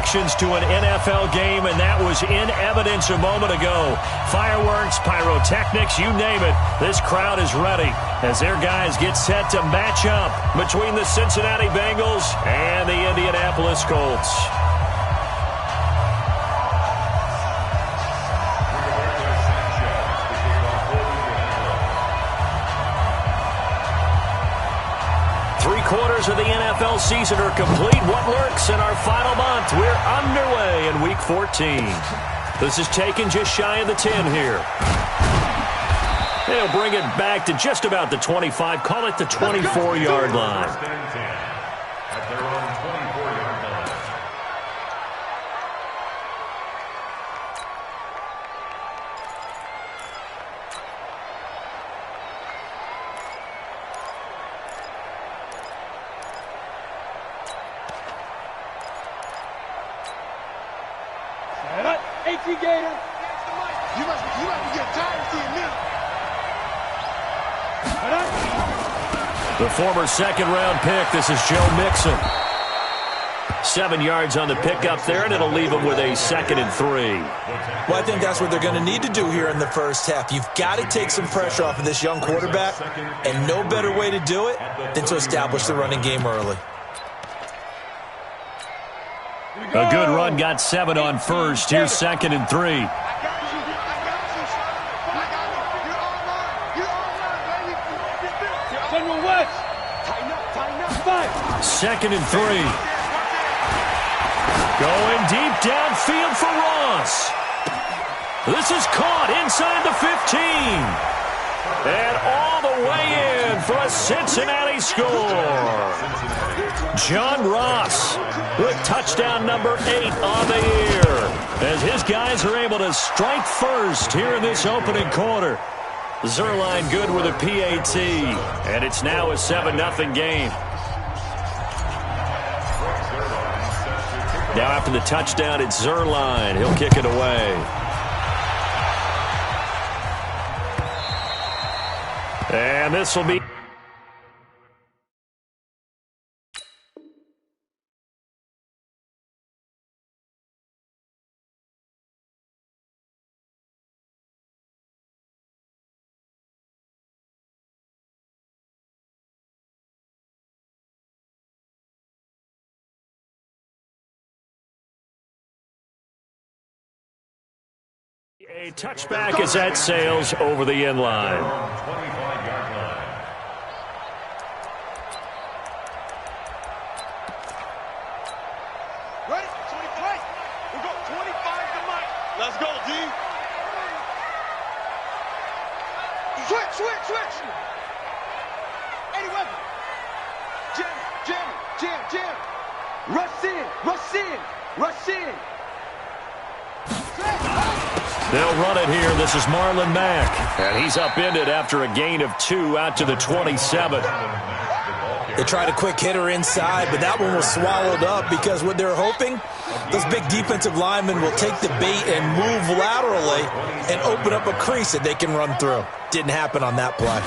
connections to an NFL game, and that was in evidence a moment ago. Fireworks, pyrotechnics, you name it. This crowd is ready as their guys get set to match up between the Cincinnati Bengals and the Indianapolis Colts. Quarters of the NFL season are complete. What lurks in our final month? We're underway in Week 14. This is taken just shy of the 10 here. They'll bring it back to just about the 25. Call it the 24-yard line. At their own 24-yard line. Gator. You must be getting tired of seeing me. The former second-round pick, this is Joe Mixon. 7 yards on the pickup there, and it'll leave him with a 2nd and 3. Well, I think that's what they're going to need to do here in the first half. You've got to take some pressure off of this young quarterback, and no better way to do it than to establish the running game early. A good run, got 7 on first. Here's 2nd and 3. Second and 3. Going deep downfield for Ross. This is caught inside the 15. And all the way in for a Cincinnati score. John Ross with touchdown number 8 on the year, as his guys are able to strike first here in this opening quarter. Zerline good with a PAT, and it's now a 7-0 game. Now after the touchdown, it's Zerline. He'll kick it away. And this will be... A touchback is at Sales over the end line. 25-yard line. Ready? 25. We'll go 25 to Mike. Let's go, D. Switch. Eddie Weber. Jam. Rush in. They'll run it here. This is Marlon Mack. And he's upended after a gain of 2 out to the 27. They tried a quick hitter inside, but that one was swallowed up because what they're hoping, those big defensive linemen will take the bait and move laterally and open up a crease that they can run through. Didn't happen on that play.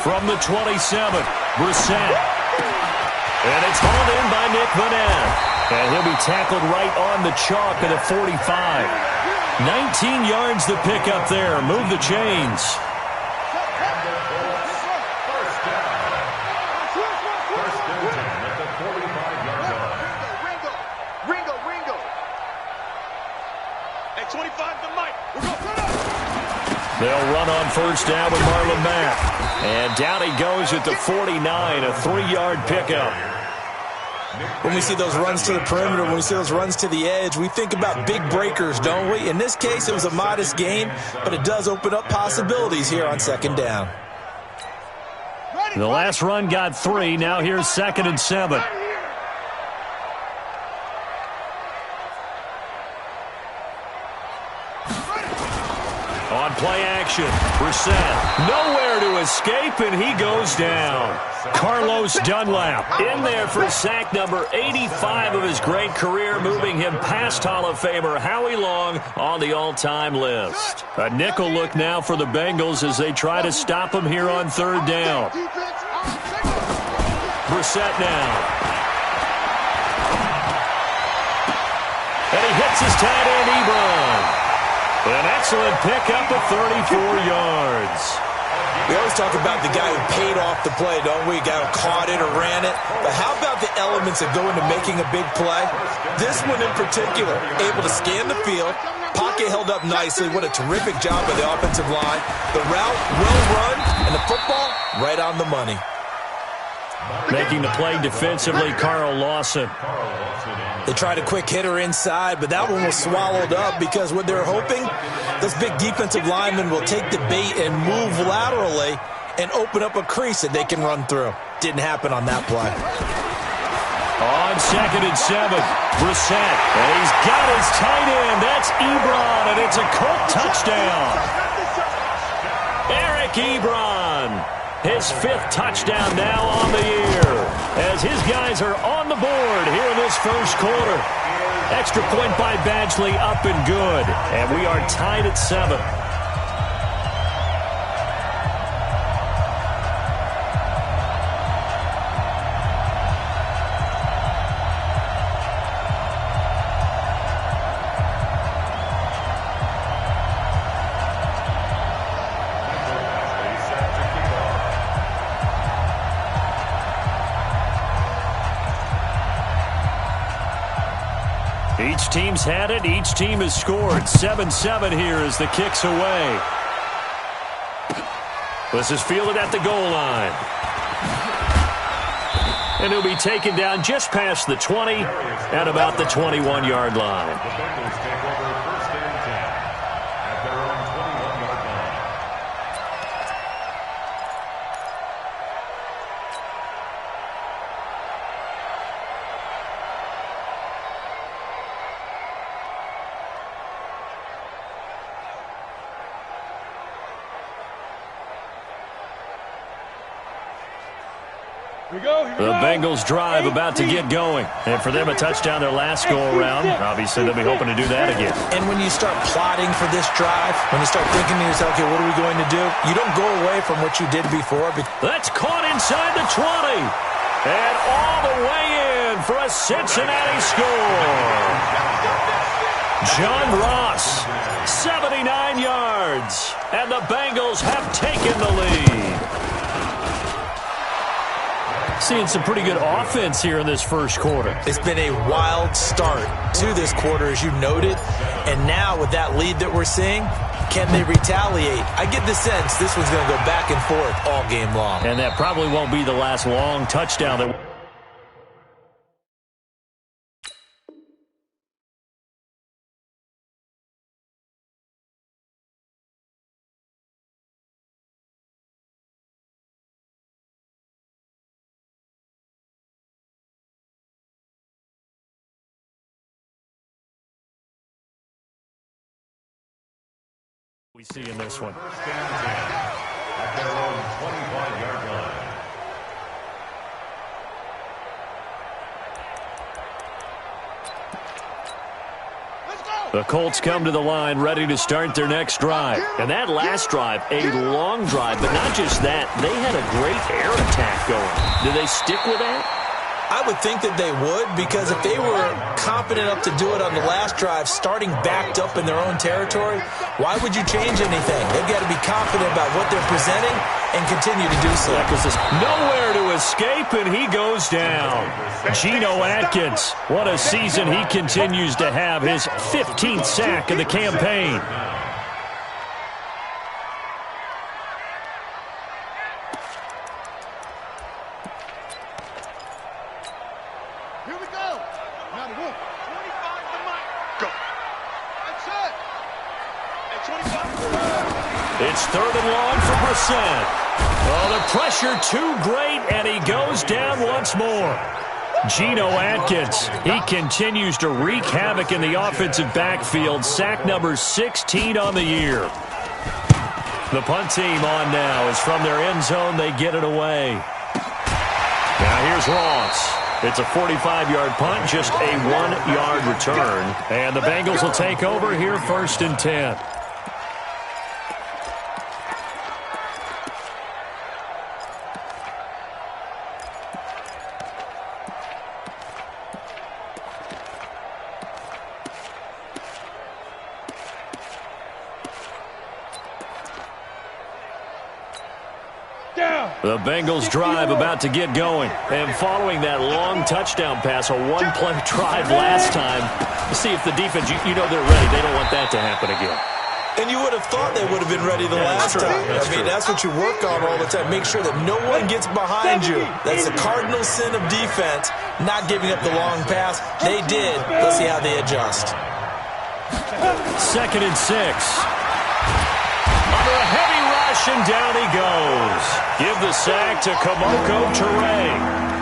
From the 27, Brissett. And it's hauled in by Nick Vanette. And he'll be tackled right on the chalk at the 45. 19 yards to pick up there. Move the chains. Ringo. Hey, 25 to Mike. We're going to run up. They'll run on first down with Marlon Mack. And down he goes at the 49, a 3-yard pickup. When we see those runs to the perimeter, when we see those runs to the edge, we think about big breakers, don't we? In this case, it was a modest gain, but it does open up possibilities here on second down. The last run got 3. Now here's 2nd and 7. On play action, Brissett nowhere to escape, and he goes down. Carlos Dunlap in there for sack number 85 of his great career, moving him past Hall of Famer Howie Long on the all-time list. A nickel look now for the Bengals as they try to stop him here on third down. Brissett now. And he hits his tight end, Ebron. An excellent pickup of 34 yards. We always talk about the guy who paid off the play, don't we? A guy who caught it or ran it. But how about the elements that go into making a big play? This one in particular, able to scan the field, pocket held up nicely. What a terrific job by the offensive line. The route, well run, and the football, right on the money. Making the play defensively, Carl Lawson. They tried a quick hitter inside, but that one was swallowed up because what they're hoping, those big defensive linemen will take the bait and move laterally and open up a crease that they can run through. Didn't happen on that play. On 2nd and 7, Brissett. And he's got his tight end. That's Ebron, and it's a Colt touchdown. Eric Ebron. His 5th touchdown now on the year as his guys are on the board here in this first quarter. Extra point by Badgley up and good. And we are tied at 7. Each team's had it. Each team has scored. 7-7 here as the kick's away. This is fielded at the goal line. And he'll be taken down just past the 20 at about the 21-yard line. The Bengals take over 1st and 10 at their own 21-yard line. The Bengals drive about to get going. And for them, a touchdown their last go-around. Obviously, they'll be hoping to do that again. And when you start plotting for this drive, when you start thinking to yourself, okay, what are we going to do? You don't go away from what you did before. That's caught inside the 20. And all the way in for a Cincinnati score. John Ross, 79 yards. And the Bengals have taken the lead. Seeing some pretty good offense here in this first quarter. It's been a wild start to this quarter, as you noted. And now with that lead that we're seeing, can they retaliate? I get the sense this one's going to go back and forth all game long. And that probably won't be the last long touchdown that... we see in this one. 1st and 10 at their own 25-yard line. The Colts come to the line ready to start their next drive. And that last drive, a long drive, but not just that. They had a great air attack going. Do they stick with that? I would think that they would, because if they were confident enough to do it on the last drive, starting backed up in their own territory, why would you change anything? They've got to be confident about what they're presenting and continue to do so. Because there's nowhere to escape, and he goes down. Geno Atkins, what a season he continues to have, his 15th sack of the campaign. Here we go. Now the wolf. 25 to Mike. Go. That's it. At 25. It's 3rd and long for Brissett. Oh, the pressure too great, and he goes down once more. Geno Atkins, he continues to wreak havoc in the offensive backfield. Sack number 16 on the year. The punt team on now is from their end zone. They get it away. Now here's Ross. It's a 45-yard punt, just a 1-yard return. And the Bengals will take over here 1st and 10. The Bengals drive about to get going. And following that long touchdown pass, a one-play drive last time, to see if the defense, you know they're ready. They don't want that to happen again. And you would have thought they would have been ready the last time. I mean, that's what you work on all the time. Make sure that no one gets behind you. That's the cardinal sin of defense, not giving up the long pass. They did. Let's see how they adjust. 2nd and 6. Under a heavy rush, and down he goes. Give the sack to Kamoko Toure.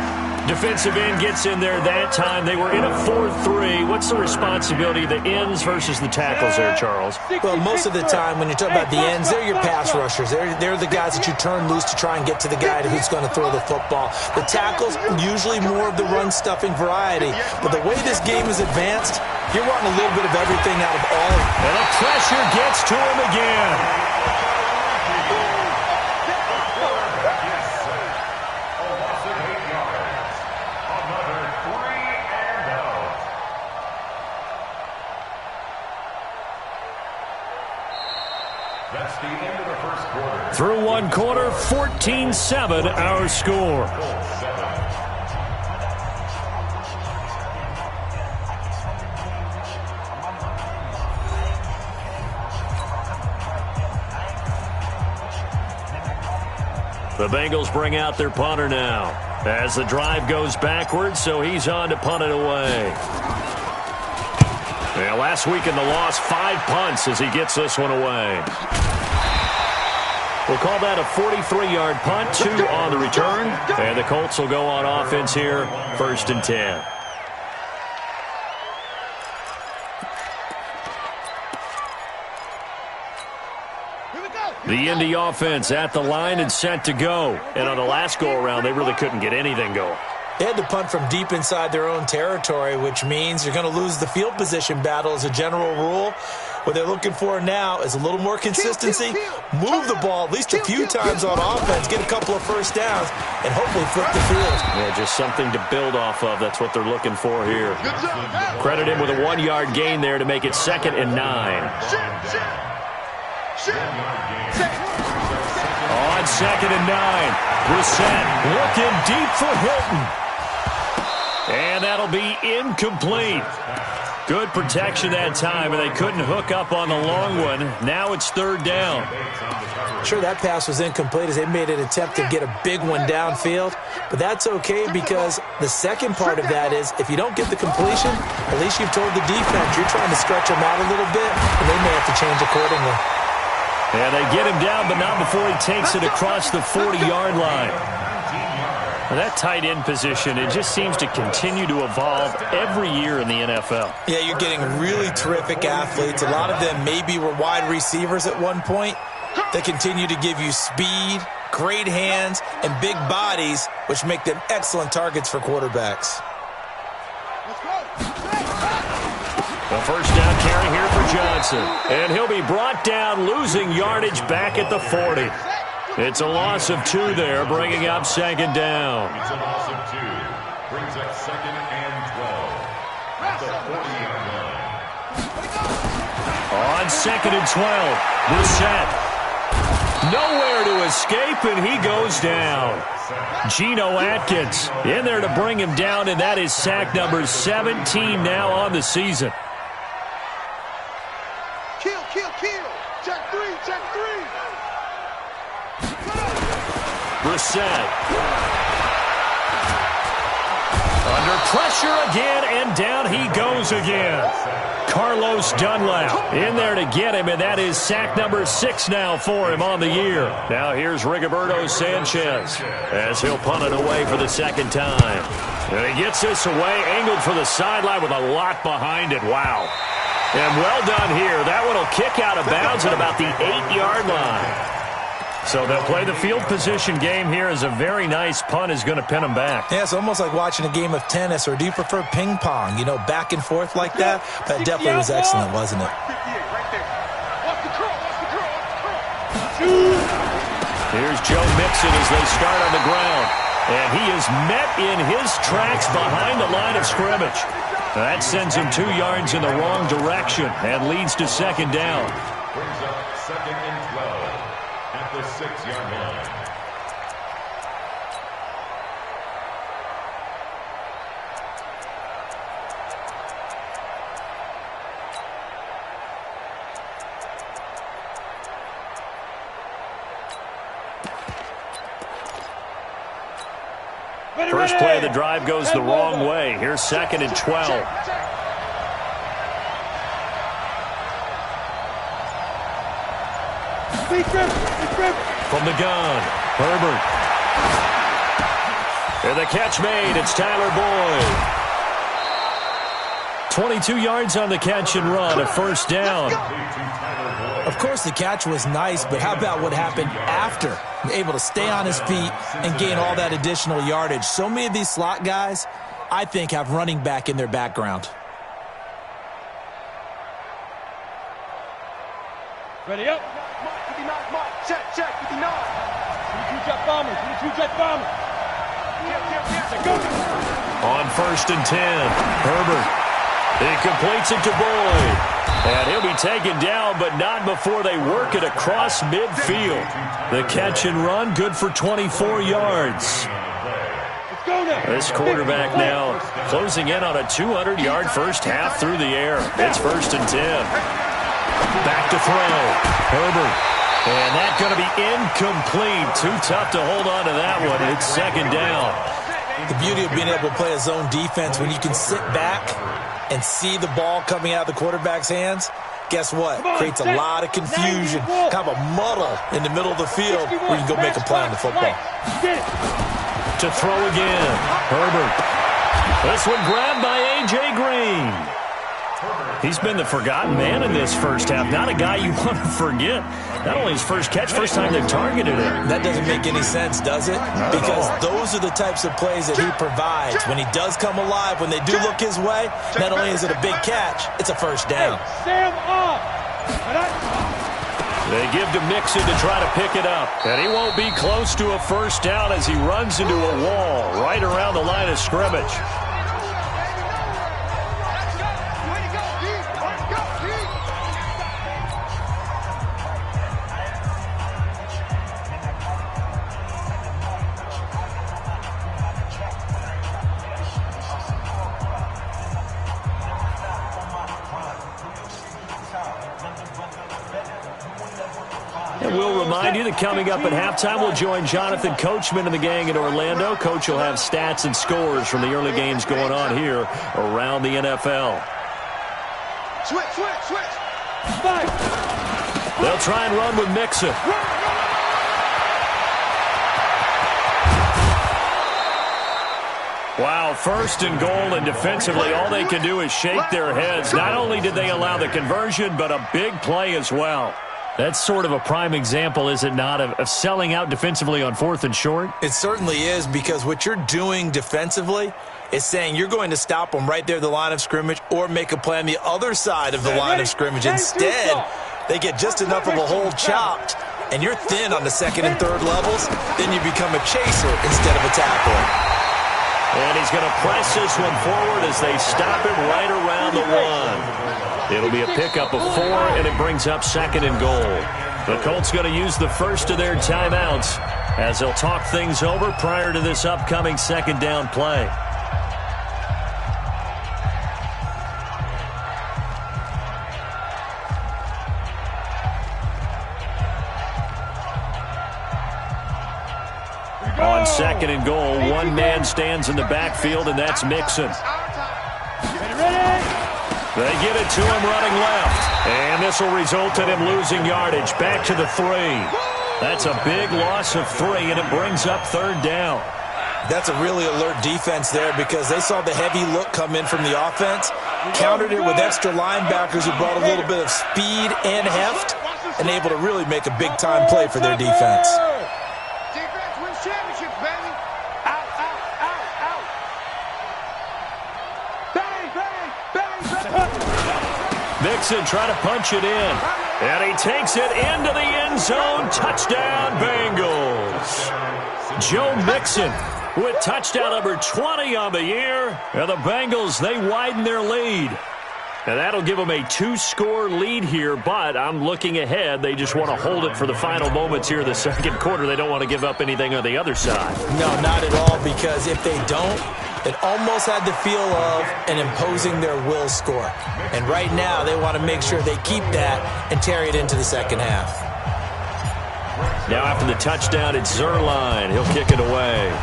Defensive end gets in there that time. They were in a 4-3. What's the responsibility of the ends versus the tackles there, Charles? Well, most of the time when you talk about the ends, they're your pass rushers. They're the guys that you turn loose to try and get to the guy who's going to throw the football. The tackles, usually more of the run-stuffing variety. But the way this game is advanced, you're wanting a little bit of everything out of all of it. And the pressure gets to him again. That's the end of the first quarter. Through one quarter, 14-7 our score. The Bengals bring out their punter now as the drive goes backwards, so he's on to punt it away. Yeah, last week in the loss, 5 punts as he gets this one away. We'll call that a 43-yard punt, 2 on the return. And the Colts will go on offense here, 1st and 10. The Indy offense at the line and set to go. And on the last go-around, they really couldn't get anything going. They had to punt from deep inside their own territory, which means you're going to lose the field position battle as a general rule. What they're looking for now is a little more consistency, move the ball at least a few times on offense, get a couple of first downs, and hopefully flip the field. Yeah, just something to build off of. That's what they're looking for here. Credit him with a 1-yard gain there to make it 2nd and 9. On 2nd and 9, Brissett looking deep for Hilton. And that'll be incomplete. Good protection that time, and they couldn't hook up on the long one. Now it's 3rd down. Sure, that pass was incomplete as they made an attempt to get a big one downfield. But that's okay because the second part of that is if you don't get the completion, at least you've told the defense you're trying to stretch them out a little bit, and they may have to change accordingly. And they get him down, but not before he takes it across the 40-yard line. That tight end position, it just seems to continue to evolve every year in the NFL. Yeah, you're getting really terrific athletes. A lot of them maybe were wide receivers at one point. They continue to give you speed, great hands, and big bodies, which make them excellent targets for quarterbacks. The first down carry here for Johnson. And he'll be brought down, losing yardage back at the 40. It's a loss of 2 there, bringing up 2nd down. It's a loss of 2. Brings up 2nd and 12. At the 40-yard line. On 2nd and 12, Brissett. Nowhere to escape, and he goes down. Geno Atkins in there to bring him down, and that is sack number 17 now on the season. Kill. Check 3. Brissett. Under pressure again, and down he goes again. Carlos Dunlap in there to get him, and that is sack number 6 now for him on the year. Now here's Rigoberto Sanchez as he'll punt it away for the 2nd time. And he gets this away, angled for the sideline with a lot behind it. Wow. And well done here. That one will kick out of bounds at about the 8-yard line. So they'll play the field position game here as a very nice punt is going to pin them back. Yeah, it's almost like watching a game of tennis, or do you prefer ping pong? You know, back and forth like that? That definitely was excellent, wasn't it? Here's Joe Mixon as they start on the ground. And he is met in his tracks behind the line of scrimmage. That sends him 2 yards in the wrong direction and leads to 2nd down. Brings up 2nd and 12 at the 6-yard line. First play of the drive goes the wrong way. Here's 2nd and 12. From the gun, Herbert. And the catch made. It's Tyler Boyd. 22 yards on the catch and run, a first down. Of course, the catch was nice, but how about what happened after? Able to stay on his feet and gain all that additional yardage. So many of these slot guys, I think, have running back in their background. Ready up. Mike, 59, Mike. Check, 59. 22 jet bomber, 22 jet bomber. On 1st and 10, Herbert. He completes it to Boyd. And he'll be taken down, but not before they work it across midfield. The catch and run, good for 24 yards. This quarterback now closing in on a 200-yard first half through the air. It's 1st and 10. Back to throw. Herbert. And that's going to be incomplete. Too tough to hold on to that one. It's 2nd down. The beauty of being able to play a zone defense when you can sit back and see the ball coming out of the quarterback's hands, guess what? Creates a lot of confusion, kind of a muddle in the middle of the field where you can go make a play on the football. To throw again, Herbert. This one grabbed by A.J. Green. He's been the forgotten man in this first half. Not a guy you want to forget. Not only his first catch, first time they've targeted him. That doesn't make any sense, does it? Because those are the types of plays that he provides. When he does come alive, when they do look his way, not only is it a big catch, it's a first down. They give to Mixon to try to pick it up. And he won't be close to a first down as he runs into a wall right around the line of scrimmage. We'll remind you that coming up at halftime, we'll join Jonathan Coachman and the gang in Orlando. Coach will have stats and scores from the early games going on here around the NFL. Switch. They'll try and run with Mixon. Wow, 1st and goal, and defensively all they can do is shake their heads. Not only did they allow the conversion, but a big play as well. That's sort of a prime example, is it not, of selling out defensively on 4th and short? It certainly is, because what you're doing defensively is saying you're going to stop them right there at the line of scrimmage or make a play on the other side of the line of scrimmage. Instead, they get just enough of a hole chopped, and you're thin on the 2nd and 3rd levels. Then you become a chaser instead of a tackler. And he's going to press this one forward as they stop him right around the 1. It'll be a pickup of 4, and it brings up 2nd and goal. The Colts going to use the first of their timeouts as they'll talk things over prior to this upcoming 2nd down play. On 2nd and goal, one man stands in the backfield, and that's Mixon. They get it to him running left. And this will result in him losing yardage. Back to the 3. That's a big loss of 3, and it brings up 3rd down. That's a really alert defense there, because they saw the heavy look come in from the offense, countered it with extra linebackers who brought a little bit of speed and heft, and able to really make a big-time play for their defense. Defense wins championships, baby. Out. Bang. Mixon trying to punch it in. And he takes it into the end zone. Touchdown, Bengals. Joe Mixon with touchdown number 20 on the year. And the Bengals, they widen their lead. And that'll give them a 2-score lead here, but I'm looking ahead. They just want to hold it for the final moments here of the 2nd quarter. They don't want to give up anything on the other side. No, not at all, because if they don't, it almost had the feel of an imposing their will score. And right now, they want to make sure they keep that and carry it into the 2nd half. Now after the touchdown, it's Zerline. He'll kick it away.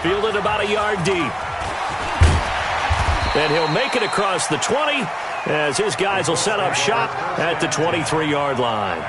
Fielded about a yard deep. And he'll make it across the 20 as his guys will set up shop at the 23-yard line.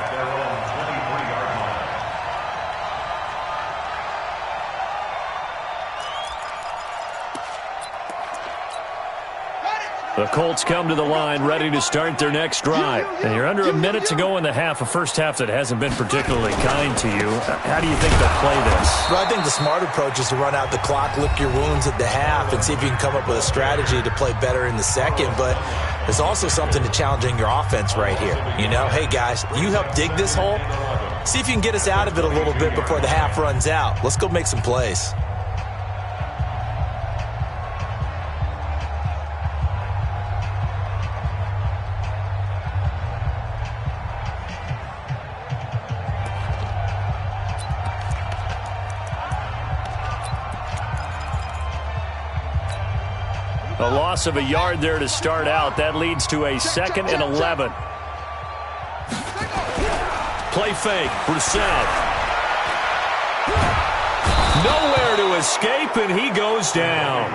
The Colts come to the line ready to start their next drive. And you're under a minute to go in the half, a first half that hasn't been particularly kind to you. How do you think they'll play this? Well, I think the smart approach is to run out the clock, lick your wounds at the half, and see if you can come up with a strategy to play better in the second. But there's also something to challenging your offense right here. You know, hey, guys, you help dig this hole. See if you can get us out of it a little bit before the half runs out. Let's go make some plays. A loss of a yard there to start out. That leads to a 2nd and 11. Play fake. Brissett. Nowhere to escape, and he goes down.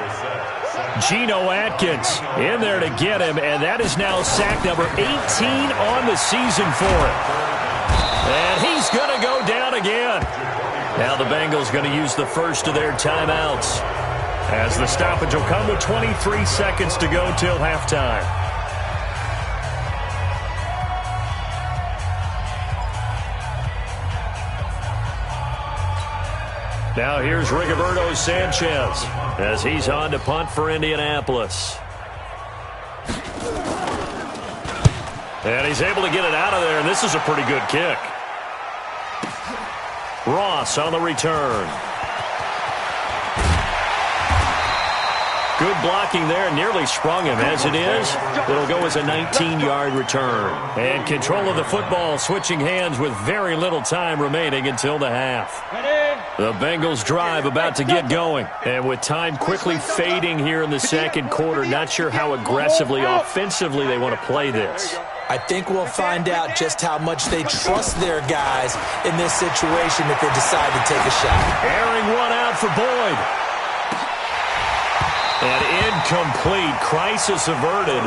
Geno Atkins in there to get him, and that is now sack number 18 on the season for him. And he's going to go down again. Now the Bengals going to use the first of their timeouts, as the stoppage will come with 23 seconds to go till halftime. Now here's Rigoberto Sanchez as he's on to punt for Indianapolis. And he's able to get it out of there, and this is a pretty good kick. Ross on the return. Good blocking there, nearly sprung him. As it is, it'll go as a 19-yard return. And control of the football switching hands with very little time remaining until the half. The Bengals drive about to get going. And with time quickly fading here in the second quarter, not sure how aggressively, offensively they want to play this. I think we'll find out just how much they trust their guys in this situation if they decide to take a shot. Airing one out for Boyd. And incomplete. Crisis averted.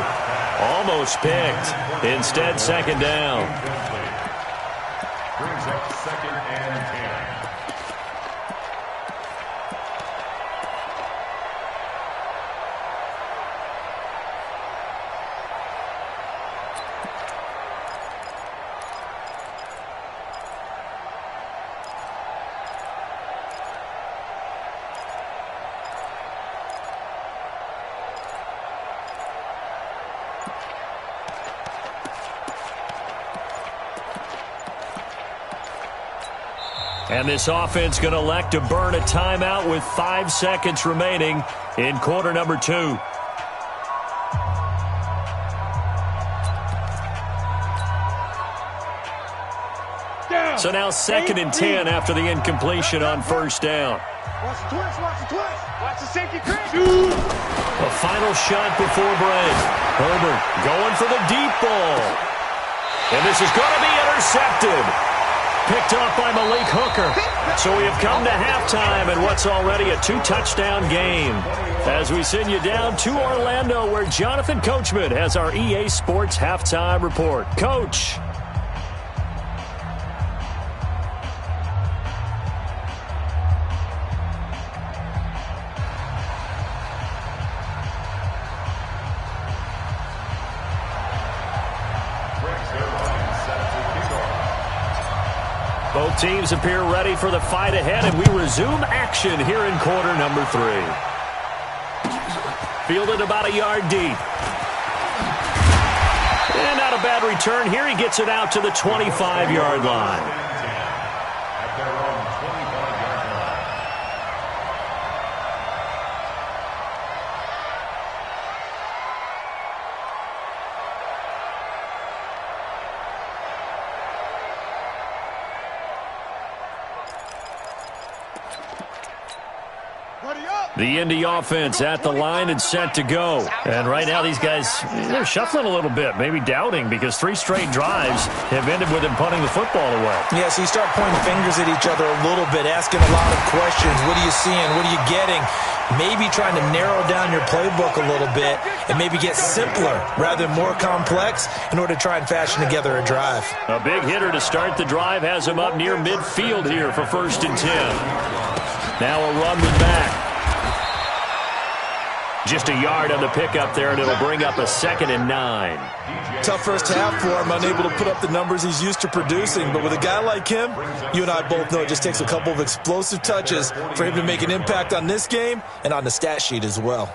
Almost picked. Instead, second down. Brings up 2nd and 10. And this offense going to elect to burn a timeout with 5 seconds remaining in quarter number 2. So now 2nd and 10 after the incompletion on first down. Watch the twist, watch the twist. Watch the safety creep. A final shot before break. Herbert going for the deep ball. And this is going to be intercepted. Picked off by Malik Hooker. So we have come to halftime in what's already a 2-touchdown game, as we send you down to Orlando, where Jonathan Coachman has our EA Sports halftime report. Coach. Both teams appear ready for the fight ahead, and we resume action here in quarter number 3. Fielded about a yard deep. And not a bad return here. He gets it out to the 25-yard line. At their own 25-yard line. Ready up. The Indy offense at the line and set to go. And right now these guys, they're shuffling a little bit, maybe doubting, because 3 straight drives have ended with them punting the football away. Yeah, so you start pointing fingers at each other a little bit, asking a lot of questions. What are you seeing? What are you getting? Maybe trying to narrow down your playbook a little bit and maybe get simpler rather than more complex in order to try and fashion together a drive. A big hitter to start the drive has him up near midfield here for 1st and 10. Now a run with Mack. Just a yard on the pickup there, and it'll bring up a 2nd and 9. Tough first half for him, unable to put up the numbers he's used to producing. But with a guy like him, you and I both know it just takes a couple of explosive touches for him to make an impact on this game and on the stat sheet as well.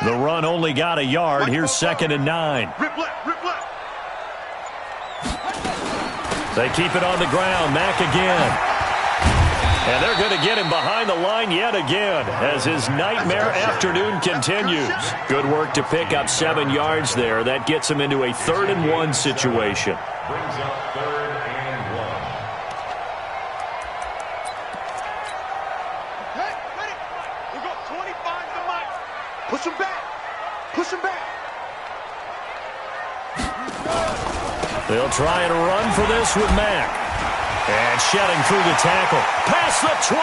The run only got a yard. Here's 2nd and 9. Rip left, rip left. They keep it on the ground. Mack again. And they're going to get him behind the line yet again as his nightmare afternoon continues. Good work to pick up 7 yards there. That gets him into a 3rd and 1 situation. Brings up 3rd and 1. Hey, ready? We got 25 to Mike. Push him back. Push him back. They'll try and run for this with Mack. And shedding through the tackle. Past the 20.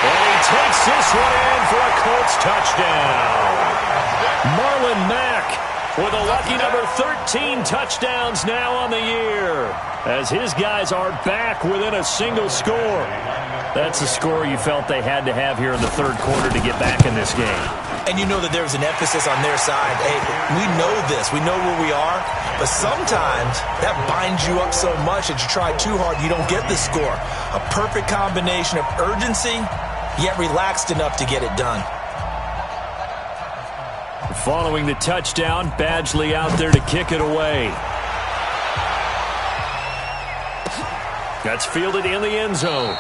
And he takes this one in for a Colts touchdown. Marlon Mack with a lucky number 13 touchdowns now on the year, as his guys are back within a single score. That's the score you felt they had to have here in the 3rd quarter to get back in this game. And you know that there's an emphasis on their side. Hey, we know this. We know where we are. But sometimes that binds you up so much that you try too hard, you don't get the score. A perfect combination of urgency, yet relaxed enough to get it done. Following the touchdown, Badgley out there to kick it away. That's fielded in the end zone.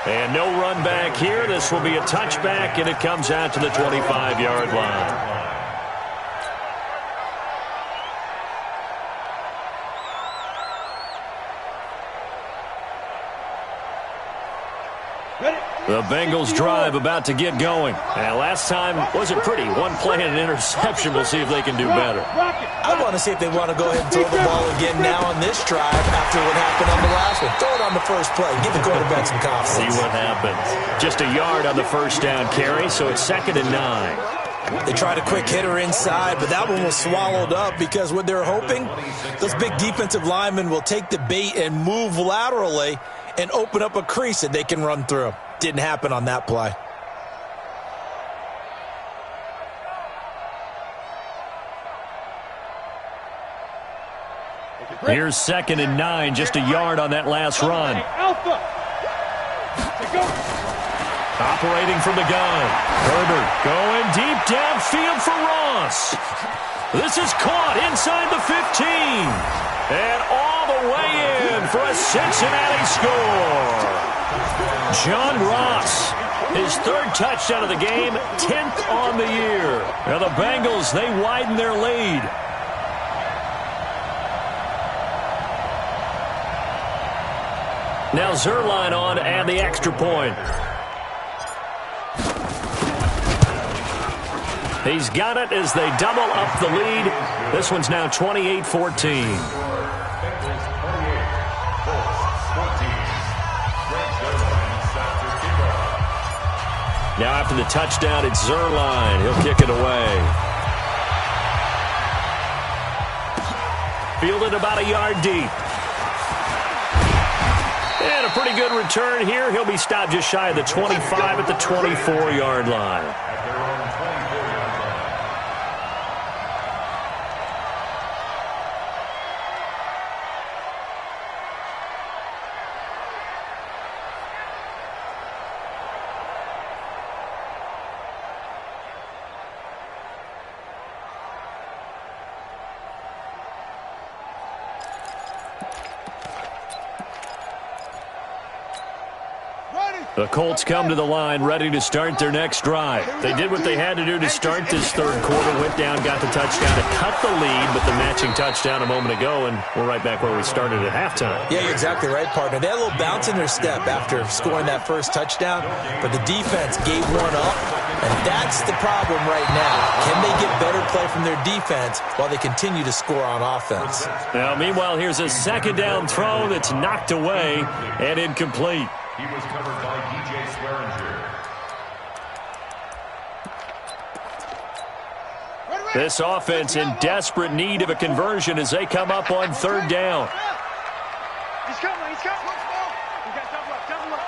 And no run back here. This will be a touchback, and it comes out to the 25-yard line. The Bengals drive about to get going. And last time wasn't pretty. One play and an interception. We'll see if they can do better. I want to see if they want to go ahead and throw the ball again now on this drive after what happened on the last one. Throw it on the first play. Give the quarterback some confidence. See what happens. Just a yard on the first down carry, so it's 2nd and 9. They tried a quick hitter inside, but that one was swallowed up because what they're hoping, those big defensive linemen will take the bait and move laterally and open up a crease that they can run through. Didn't happen on that play. Here's 2nd and 9, just a yard on that last run. Operating from the gun. Herbert going deep downfield for Ross. This is caught inside the 15. And all the way in for a Cincinnati score. John Ross, his 3rd touchdown of the game, 10th on the year. Now the Bengals, they widen their lead. Now Zerline on and the extra point. He's got it as they double up the lead. This one's now 28-14. Now after the touchdown, it's Zerline. He'll kick it away. Fielded about a yard deep. And a pretty good return here. He'll be stopped just shy of the 25 at the 24-yard line. The Colts come to the line ready to start their next drive. They did what they had to do to start this third quarter, went down, got the touchdown to cut the lead, but the matching touchdown a moment ago, and we're right back where we started at halftime. Yeah, you're exactly right, partner. They had a little bounce in their step after scoring that first touchdown, but the defense gave one up, and that's the problem right now. Can they get better play from their defense while they continue to score on offense? Now, meanwhile, here's a second down throw that's knocked away and incomplete. He was covered by DJ Swearinger. This offense in desperate need of a conversion as they come up on third down. He's coming, he's coming. You got double up.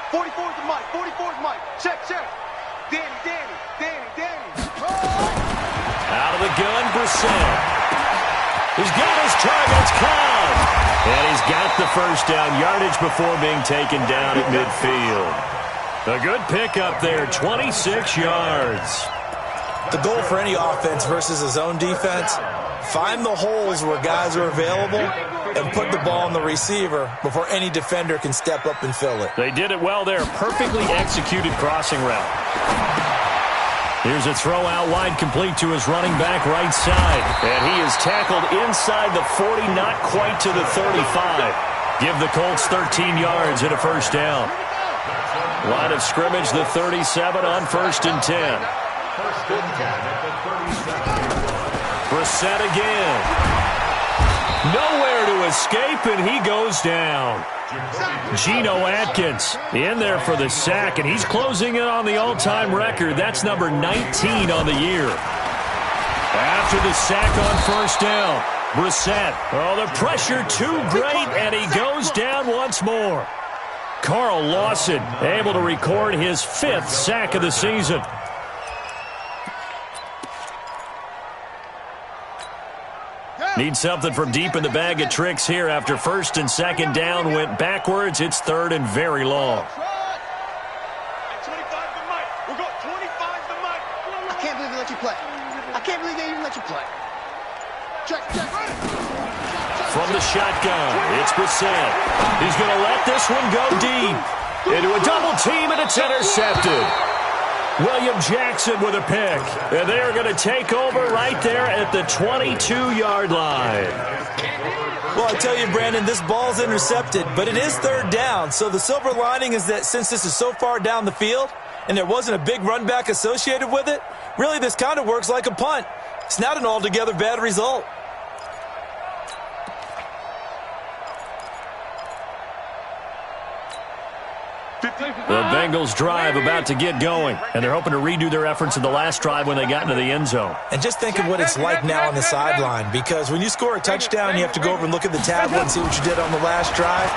44's the mic, 44's mic. Check. Danny. Out of the gun, Brissett. He's got his targets caught. And he's got the first down yardage before being taken down at midfield. A good pickup there, 26 yards. The goal for any offense versus a zone defense, find the holes where guys are available and put the ball on the receiver before any defender can step up and fill it. They did it well there. Perfectly executed crossing route. Here's a throw out wide, complete to his running back right side. And he is tackled inside the 40, not quite to the 35. Give the Colts 13 yards and a first down. Line of scrimmage, the 37 on 1st and 10. Brissett again. Nowhere to escape, and he goes down. Geno Atkins in there for the sack, and he's closing in on the all-time record. That's number 19 on the year. After the sack on first down, Brissett. Oh, the pressure too great, and he goes down once more. Carl Lawson able to record his 5th sack of the season. Need something from deep in the bag of tricks here after 1st and 2nd down went backwards. It's 3rd and very long. At 25 the mic. We'll go 25 the mic. I can't believe they let you play. I can't believe they even let you play. Check. From the shotgun, it's Brissett. He's going to let this one go deep. Into a double team, and it's intercepted. William Jackson with a pick. And they're going to take over right there at the 22-yard line. Well, I tell you, Brandon, this ball's intercepted, but it is 3rd down. So the silver lining is that since this is so far down the field and there wasn't a big run back associated with it, really this kind of works like a punt. It's not an altogether bad result. The Bengals drive about to get going, and they're hoping to redo their efforts in the last drive when they got into the end zone. And just think of what it's like now on the sideline, because when you score a touchdown, you have to go over and look at the tablet and see what you did on the last drive.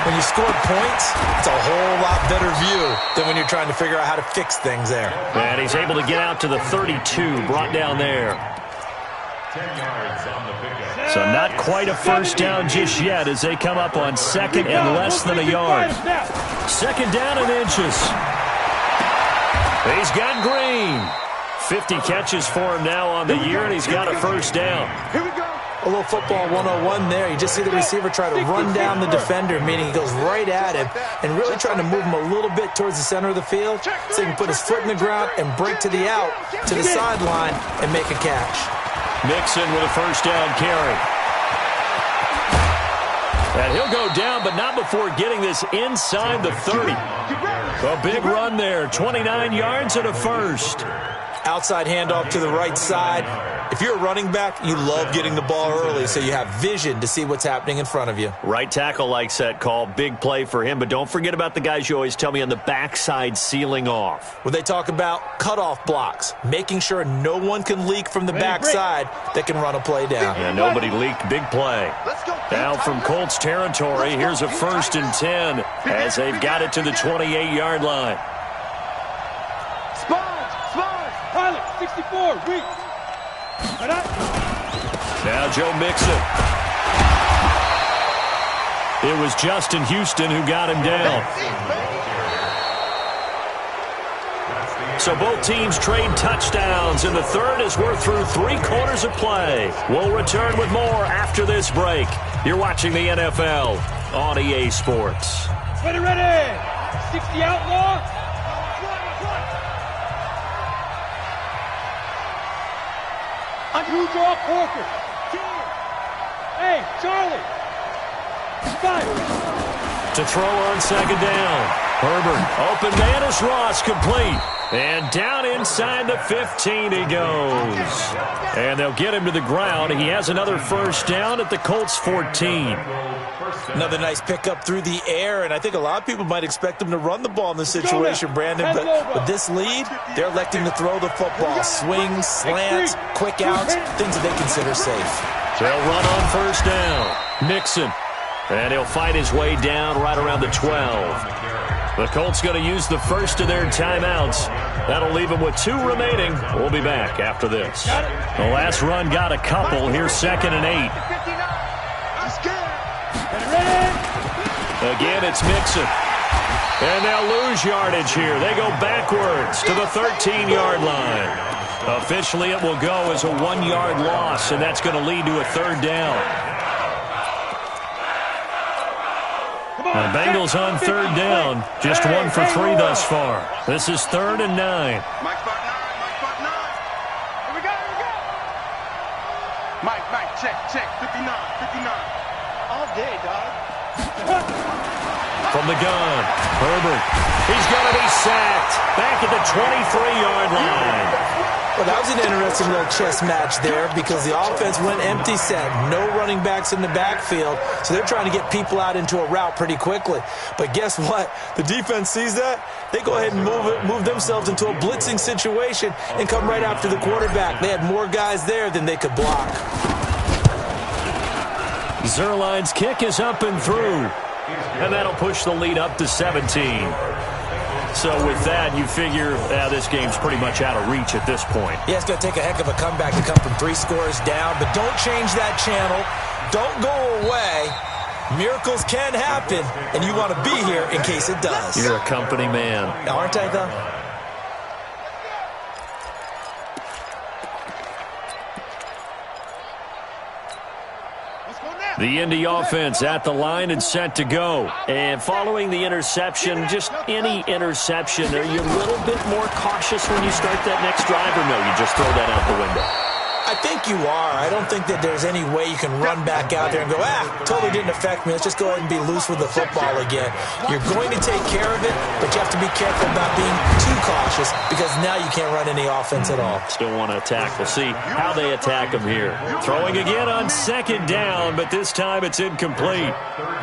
When you scored points, it's a whole lot better view than when you're trying to figure out how to fix things there. And he's able to get out to the 32, brought down there. 10 yards on the pickup. So not quite a first down just yet as they come up on 2nd and less than a yard. 2nd down and inches. He's got Green. 50 catches for him now on the year, and he's got a first down. Here we go. A little football 101 there. You just see the receiver try to run down the defender, meaning he goes right at him and really trying to move him a little bit towards the center of the field so he can put his foot in the ground and break to the out, to the sideline, and make a catch. Mixon with a first down carry. And he'll go down, but not before getting this inside the 30. A big run there, 29 yards and a first. Outside handoff to the right side. If you're a running back, you love getting the ball early so you have vision to see what's happening in front of you. Right tackle likes that call. Big play for him, but don't forget about the guys you always tell me on the backside sealing off. When they talk about cutoff blocks, making sure no one can leak from the backside that can run a play down. Yeah, nobody leaked. Big play. Now from Colts territory, here's a 1st and 10 as they've got it to the 28-yard line. Pilot, 64, weak. Now Joe Mixon. It was Justin Houston who got him down. So both teams trade touchdowns in the third as we're through 3 quarters of play. We'll return with more after this break. You're watching the NFL. on EA Sports. Ready, ready. 60 outlaw. Draw Corker. Hey, Charlie. Fire. To throw on second down. Herbert, open man is Ross, complete. And down inside the 15 he goes. And they'll get him to the ground. He has another first down at the Colts 14. Another nice pickup through the air, and I think a lot of people might expect him to run the ball in this situation, Brandon. But with this lead, they're electing to throw the football. Swings, slants, quick outs, things that they consider safe. They'll run on first down. Mixon. And he'll fight his way down right around the 12. The Colts going to use the first of their timeouts. That'll leave them with 2 remaining. We'll be back after this. The last run got a couple. Here's 2nd and 8. Again, it's Mixon. And they'll lose yardage here. They go backwards to the 13-yard line. Officially, it will go as a 1-yard loss, and that's going to lead to a 3rd down. The Bengals on 3rd down. Just 1 for 3 thus far. This is 3rd and 9. Mike, spot 9. Mike, spot 9. Here we go, here we go. Mike, check. 59. All day, dog. From the gun, Herbert. He's going to be sacked back at the 23-yard line. Well, that was an interesting little chess match there because the offense went empty set. No running backs in the backfield, so they're trying to get people out into a route pretty quickly. But guess what? The defense sees that. They go ahead and move themselves into a blitzing situation and come right after the quarterback. They had more guys there than they could block. Zerline's kick is up and through. And that'll push the lead up to 17. So with that, you figure this game's pretty much out of reach at this point. Yeah, it's going to take a heck of a comeback to come from 3 scores down. But don't change that channel. Don't go away. Miracles can happen, and you want to be here in case it does. You're a company man. Aren't I, though? The Indy offense at the line and set to go. And following the interception, just any interception, are you a little bit more cautious when you start that next drive, or no, you just throw that out the window? I think you are. I don't think that there's any way you can run back out there and go, totally didn't affect me. Let's just go ahead and be loose with the football again. You're going to take care of it, but you have to be careful about being too cautious because now you can't run any offense at all. Still want to attack. We'll see how they attack him here. Throwing again on 2nd down, but this time it's incomplete.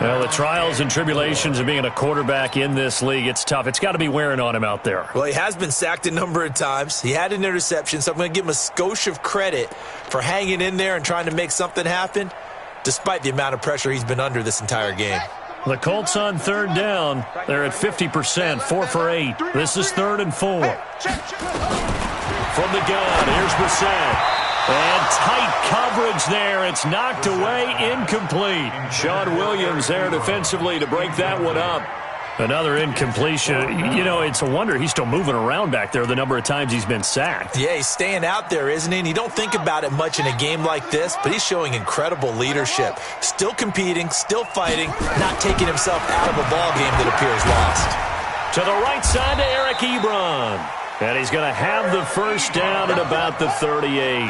Well, the trials and tribulations of being a quarterback in this league, it's tough. It's got to be wearing on him out there. Well, he has been sacked a number of times. He had an interception, so I'm going to give him a skosh of credit for hanging in there and trying to make something happen, despite the amount of pressure he's been under this entire game. The Colts on 3rd down. They're at 50%, 4 for 8. This is 3rd and 4. From the gun, here's Brissett. And tight coverage there. It's knocked away, incomplete. Sean Williams there defensively to break that one up. Another incompletion. You know, it's a wonder he's still moving around back there the number of times he's been sacked. Yeah, he's staying out there, isn't he? And you don't think about it much in a game like this, but he's showing incredible leadership. Still competing, still fighting, not taking himself out of a ball game that appears lost. To the right side to Eric Ebron. And he's going to have the first down at about the 38.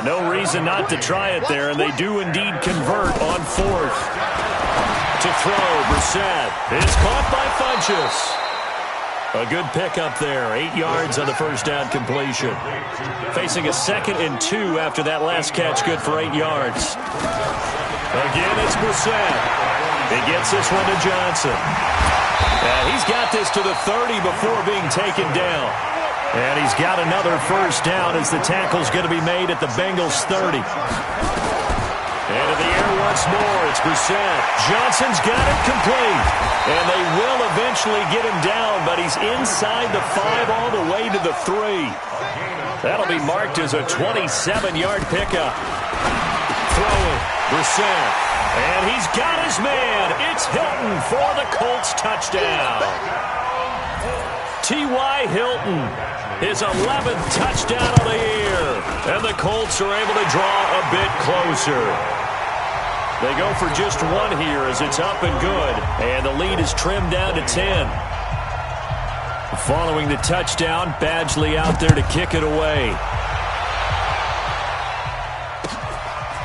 No reason not to try it there, and they do indeed convert on 4th. To throw, Brissett is caught by Funchess. A good pickup there, 8 yards on the first down completion. Facing a 2nd and 2 after that last catch, good for 8 yards. Again, it's Brissett. He gets this one to Johnson. And he's got this to the 30 before being taken down. And he's got another first down as the tackle's going to be made at the Bengals 30. Into the air once more, it's Brissett. Johnson's got it complete. And they will eventually get him down, but he's inside the 5 all the way to the 3. That'll be marked as a 27-yard pickup. Throwing, Brissett. And he's got his man. It's Hilton for the Colts touchdown. T.Y. Hilton, his 11th touchdown of the year. And the Colts are able to draw a bit closer. They go for just one here as it's up and good. And the lead is trimmed down to 10. Following the touchdown, Badgley out there to kick it away.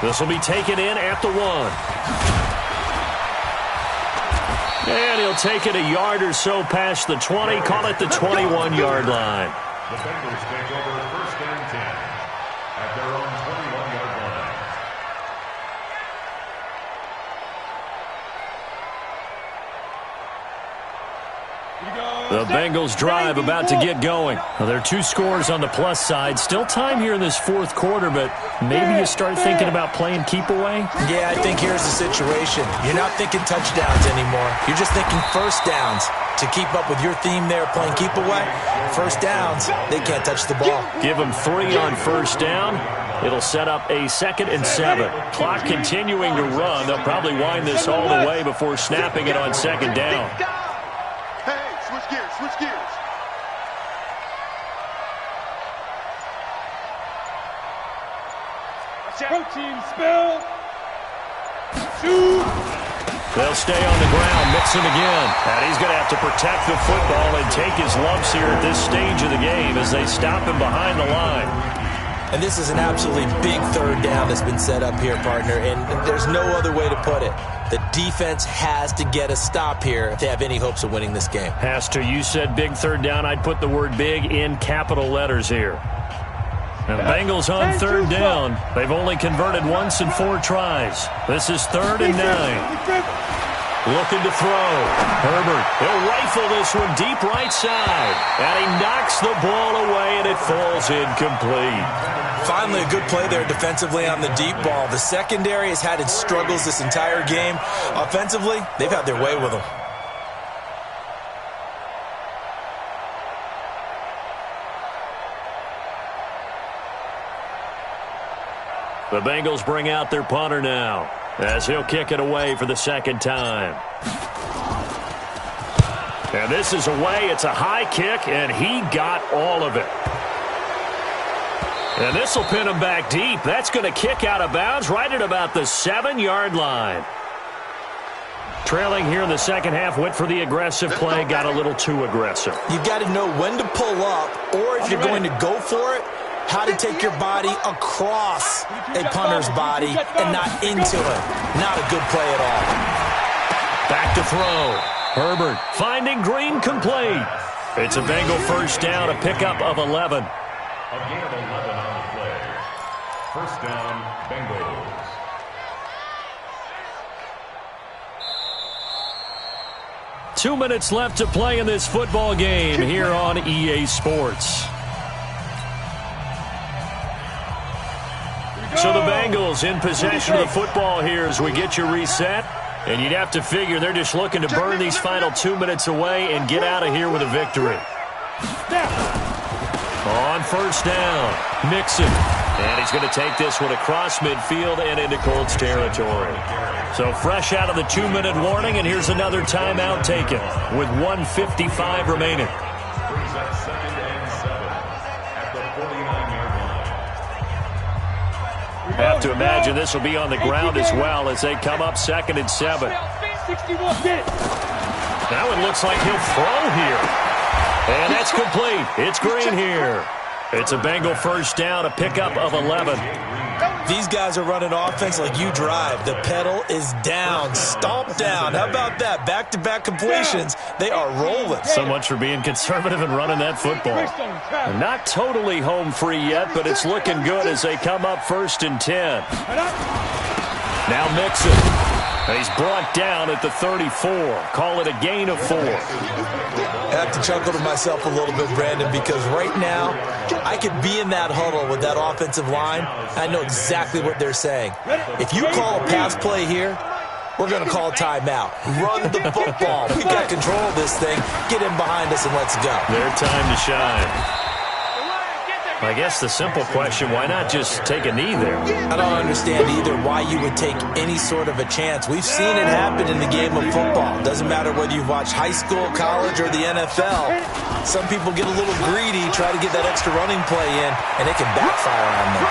This will be taken in at the 1. And he'll take it a yard or so past the 20, call it the 21-yard line. The Bengals take over first and 10 at their own 21-yard line. The Bengals drive about to get going. Well, there are 2 scores on the plus side. Still time here in this fourth quarter, but maybe you start thinking about playing keep away? Yeah, I think here's the situation. You're not thinking touchdowns anymore. You're just thinking first downs. To keep up with your theme there, playing keep away, first downs, they can't touch the ball. Give them 3 on first down. It'll set up a 2nd and 7. Clock continuing to run. They'll probably wind this all the way before snapping it on 2nd down. Switch gears, switch gears. Protein spill. Shoot. They'll stay on the ground, mixing again. And he's going to have to protect the football and take his lumps here at this stage of the game as they stop him behind the line. And this is an absolutely big third down that's been set up here, partner, and there's no other way to put it. The defense has to get a stop here if they have any hopes of winning this game. Pastor, you said big third down. I'd put the word big in capital letters here. And Bengals on third down. They've only converted once in 4 tries. This is 3rd and 9. Looking to throw. Herbert, he'll rifle this one deep right side. And he knocks the ball away, and it falls incomplete. Finally, a good play there defensively on the deep ball. The secondary has had its struggles this entire game. Offensively, they've had their way with them. The Bengals bring out their punter now as he'll kick it away for the 2nd time. And this is away. It's a high kick, and he got all of it. And this will pin him back deep. That's going to kick out of bounds right at about the 7-yard line. Trailing here in the second half, went for the aggressive play, got a little too aggressive. You've got to know when to pull up, or if you're going to go for it, how to take your body across a punter's body and not into it. Not a good play at all. Back to throw. Herbert finding Green complete. It's a Bengal first down, a pickup of 11. A gain of 11 on the play. First down, Bengals. Two minutes left to play in this football game here on EA Sports. So the Bengals in possession of the football here as we get you reset. And you'd have to figure they're just looking to burn these final 2 minutes away and get out of here with a victory. On first down, Mixon. And he's going to take this one across midfield and into Colts territory. So fresh out of the 2-minute warning, and here's another timeout taken with 1:55 remaining. Brings up 2nd and 7 at the 49-yard line. Have to imagine this will be on the ground as well as they come up 2nd and 7. Now it looks like he'll throw here. And that's complete. It's Green here. It's a Bengal first down, a pickup of 11. These guys are running offense like you drive. The pedal is down, stomped down. How about that? Back-to-back completions. They are rolling. So much for being conservative and running that football. Not totally home free yet, but it's looking good as they come up 1st and 10. Now Mixon. He's brought down at the 34. Call it a gain of 4. I have to chuckle to myself a little bit, Brandon, because right now I could be in that huddle with that offensive line. I know exactly what they're saying. If you call a pass play here, we're going to call a timeout. Run the football. We got control of this thing. Get in behind us and let's go. Their time to shine. I guess the simple question, why not just take a knee there? I don't understand either why you would take any sort of a chance. We've seen it happen in the game of football. Doesn't matter whether you've watched high school, college, or the NFL. Some people get a little greedy, try to get that extra running play in, and it can backfire on them.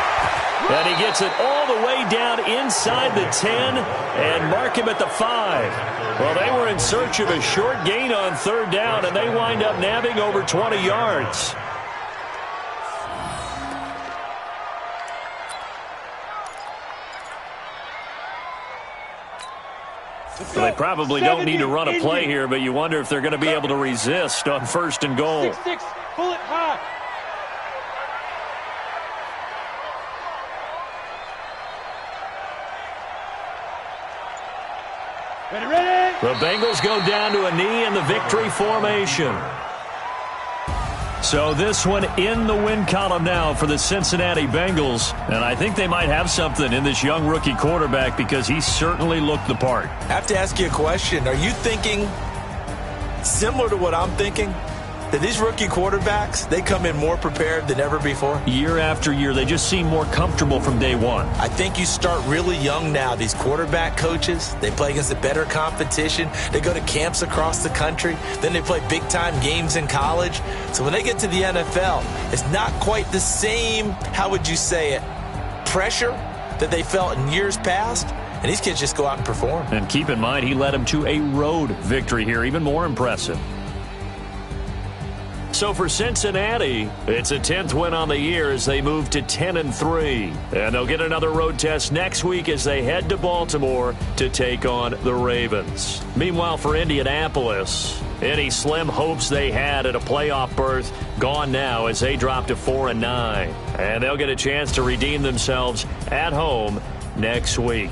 And he gets it all the way down inside the 10 and mark him at the 5. Well, they were in search of a short gain on third down, and they wind up nabbing over 20 yards. They probably don't need to run a play here, but you wonder if they're going to be able to resist on first and goal. 6-6, pull it high. Ready. The Bengals go down to a knee in the victory formation. So this one in the win column now for the Cincinnati Bengals. And I think they might have something in this young rookie quarterback because he certainly looked the part. I have to ask you a question. Are you thinking similar to what I'm thinking? That these rookie quarterbacks, they come in more prepared than ever before? Year after year, they just seem more comfortable from day one. I think you start really young now. These quarterback coaches, they play against a better competition. They go to camps across the country. Then they play big-time games in college. So when they get to the NFL, it's not quite the same, how would you say it, pressure that they felt in years past. And these kids just go out and perform. And keep in mind, he led them to a road victory here, even more impressive. So for Cincinnati, it's a 10th win on the year as they move to 10-3. And they'll get another road test next week as they head to Baltimore to take on the Ravens. Meanwhile, for Indianapolis, any slim hopes they had at a playoff berth gone now as they drop to 4-9. And they'll get a chance to redeem themselves at home next week.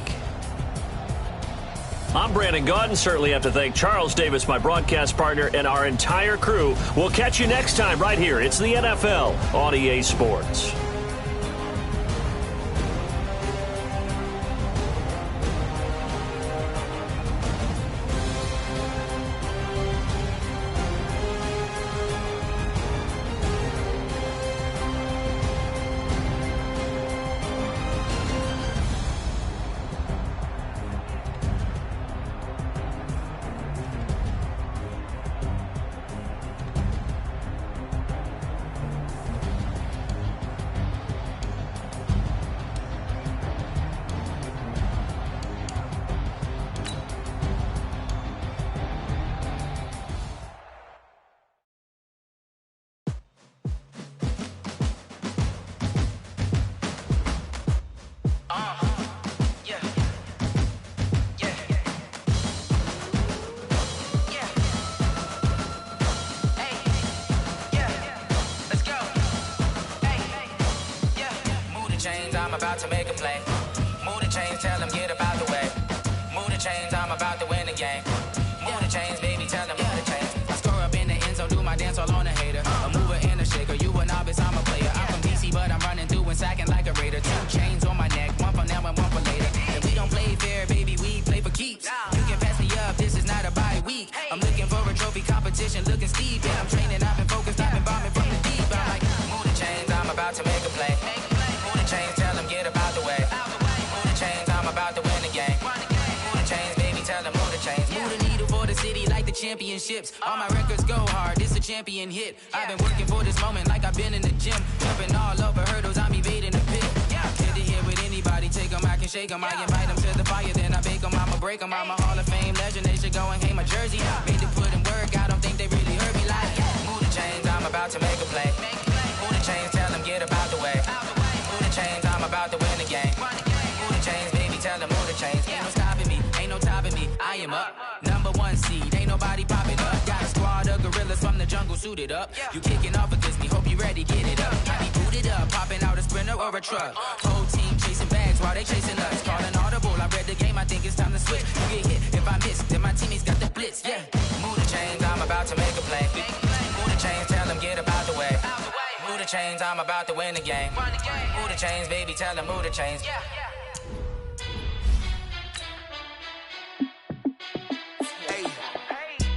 I'm Brandon Gaudin. Certainly have to thank Charles Davis, my broadcast partner, and our entire crew. We'll catch you next time right here. It's the NFL on EA Sports. About to make a play. Move the chains, tell them get about the way. Move the chains, I'm about to win the game. Move the chains, baby, tell them move the chains. I score up in the end zone, do my dance all on a hater. A mover and a shaker, you a novice, I'm a player. I'm from DC, but I'm running through and sacking like a raider. 2 chains on my neck, one for now and one for later. And we don't play fair, baby, we play for keeps. You can pass me up, this is not a bye week. I'm looking for a trophy competition, looking steep. And I'm training, I've been focused, I've been bombing from the deep. I'm like, move the chains, I'm about to make a play. Move the chains, tell them get about the way. Move the chains, I'm about to win the game. Move the chains, baby, tell them move the chains. Move the needle for the city like the championships. All my records go hard, this a champion hit. I've been working for this moment like I've been in the gym. Jumping all over hurdles, I'm evading the pit. Head to head with anybody, take them, I can shake them. I invite them to the fire, then I bake them, I'ma break them. I'm a Hall of Fame legend, they should go and hang my jersey. Made to put in work, I don't think they really heard me like. Move the chains, I'm about to make a play. Move the chains, tell them get about the way. Move the chains, I'm about to win the game. Move the chains, baby, tell them move the chains. Ain't no stopping me, ain't no topping me. I am up, number 1 seed, ain't nobody popping up. Got a squad of gorillas from the jungle suited up. You kicking off against me, hope you ready, get it up. I be booted up, popping out a sprinter or a truck. Whole team chasing bags while they chasing us. Calling audible, I read the game, I think it's time to switch. You get hit, if I miss, then my teammates got the blitz, yeah. Move the chains, I'm about to make a play. Move the chains, tell them get about the way. Move the chains, I'm about to win the game. Move the chains, baby, tell them move the chains. Hey,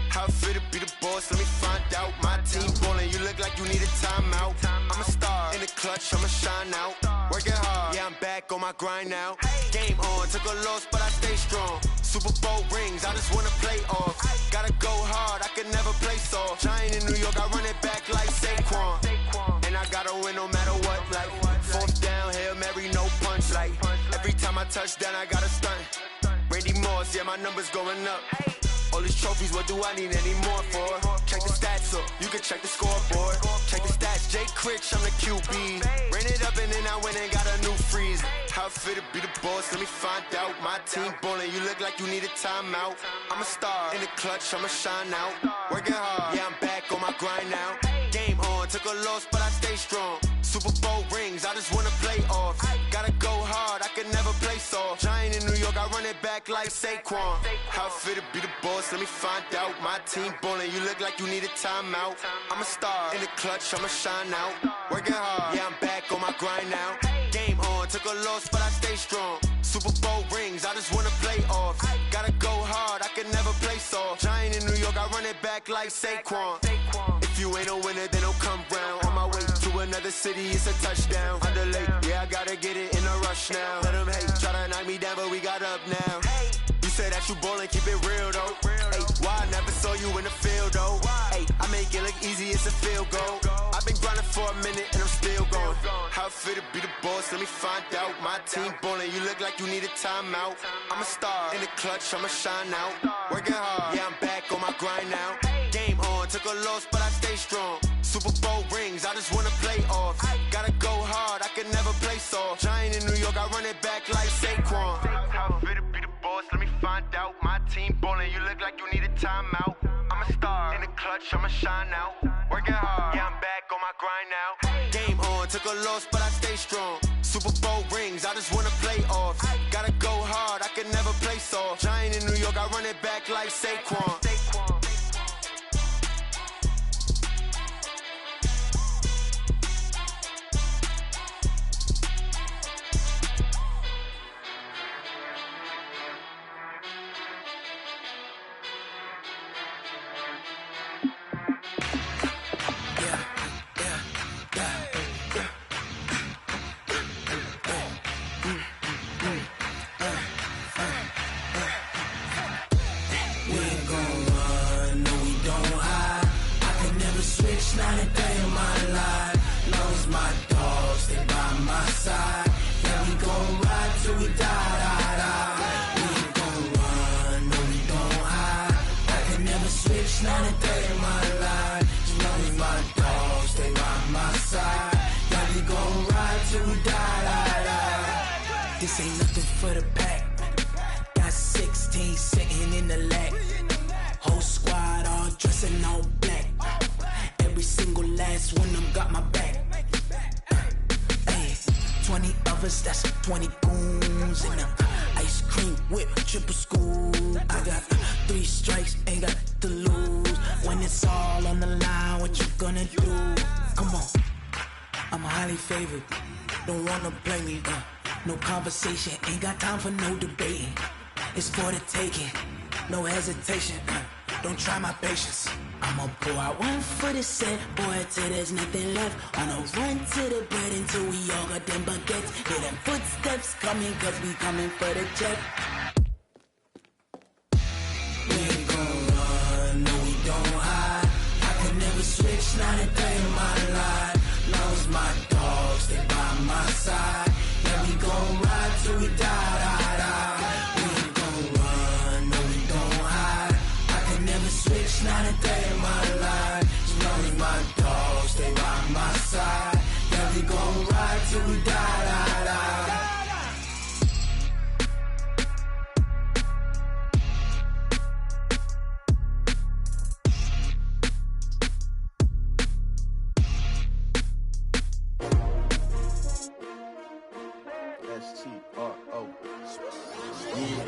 how fit to be the boss? Let me find out. My team ballin', you look like you need a timeout. I'm a star in the clutch, I'ma shine out. working hard. Yeah, I'm back on my grind now. Game on, took a loss, but I stay strong. Super Bowl rings, I just wanna play off. Gotta go hard, I could never play soft. Giant in New York, I run it back like Saquon. And I gotta win no matter what, like fourth down, Hail Mary, no punch. Like every time I touch down, I gotta stunt. Randy Moss, yeah, my numbers going up. All these trophies, what do I need any more for? Check the stats up, you can check the scoreboard. Check the stats, Jake Critch, I'm the QB. Ran it up and then I went and got a new freeze. How fit to be the boss, let me find out. My team ballin', you look like you need a timeout. I'm a star, in the clutch, I'ma shine out. Working hard, yeah, I'm back on my grind now. Game on, took a loss, but I stay strong. Super Bowl rings, I just wanna play off. Gotta go hard, I could never play soft. Giant in New York, I run it back like Saquon. How fit to be the boss, let me find out. My team ballin', you look like you need a timeout. I'm a star, in the clutch, I'ma shine out. Working hard, yeah, I'm back on my grind now. Game on, took a loss, but I stay strong. Super Bowl rings, I just wanna play off. Gotta go hard, I could never play soft. Giant in New York, I run it back like Saquon. If you ain't a winner, then don't come round. On my way to another city, it's a touchdown. Underlay, yeah, I gotta get it in a rush now. Let them hate, try to knock me down, but we got up now. You say that you ballin', keep it real though. Hey, why I never saw you in the field though? Hey, I make it look easy, it's a field goal. I've been grinding for a minute and I'm still going. How fit to be the boss, let me find out. My team ballin', you look like you need a timeout. I'm a star, in the clutch, I'ma shine out. Working hard, yeah, I'm back on my grind now. Game on, took a loss, but I stay strong. Super Bowl rings, I just wanna play off. Gotta go hard, I could never play soft. Giant in New York, I run it back like Saquon. How fit to be the boss, let me find out. My team ballin', you look like you need a timeout. I'm a star, in the clutch, I'ma shine out. Working hard, yeah, I'm back on my grind now. Game on, took a loss, but I stay strong. Super Bowl rings, I just wanna play off. Gotta go hard, I could never play soft. Giant in New York, I run it back like Saquon. Not a day in my life. Lost my dogs, they by my side. Yeah, we gon' ride till we die. We ain't gon' run, no, we don't hide. I can never switch, not a day in my life. As long as my dogs, they by my side. Yeah, we gon' ride till we die. This ain't nothing for the pack. Got 16 sitting in the lag. Whole squad all dressing all black. Every single last one of them got my back. Hey, 20 of us, that's 20 goons. And ice cream whip, triple scoop. I got 3 strikes, ain't got to lose. When it's all on the line, what you gonna do? Come on, I'm highly favored. Don't wanna blame me, no conversation, ain't got time for no debating. It's for the taking, no hesitation. Don't try my patience. I'ma pour out one for the set, boy, till there's nothing left. On a run to the bread until we all got them baguettes. Hear them footsteps coming, cause we coming for the check. We ain't gon' run, no, we don't hide. I could never switch, not a day in my life. Lost my dogs, they by my side. Yeah, we gon' ride till we die. We ain't gon' run, no, we don't hide. I could never switch, not a day in my life. As long as my dogs, they by my side. Yeah, we gon' ride till we die. S-T-R-O. Yeah.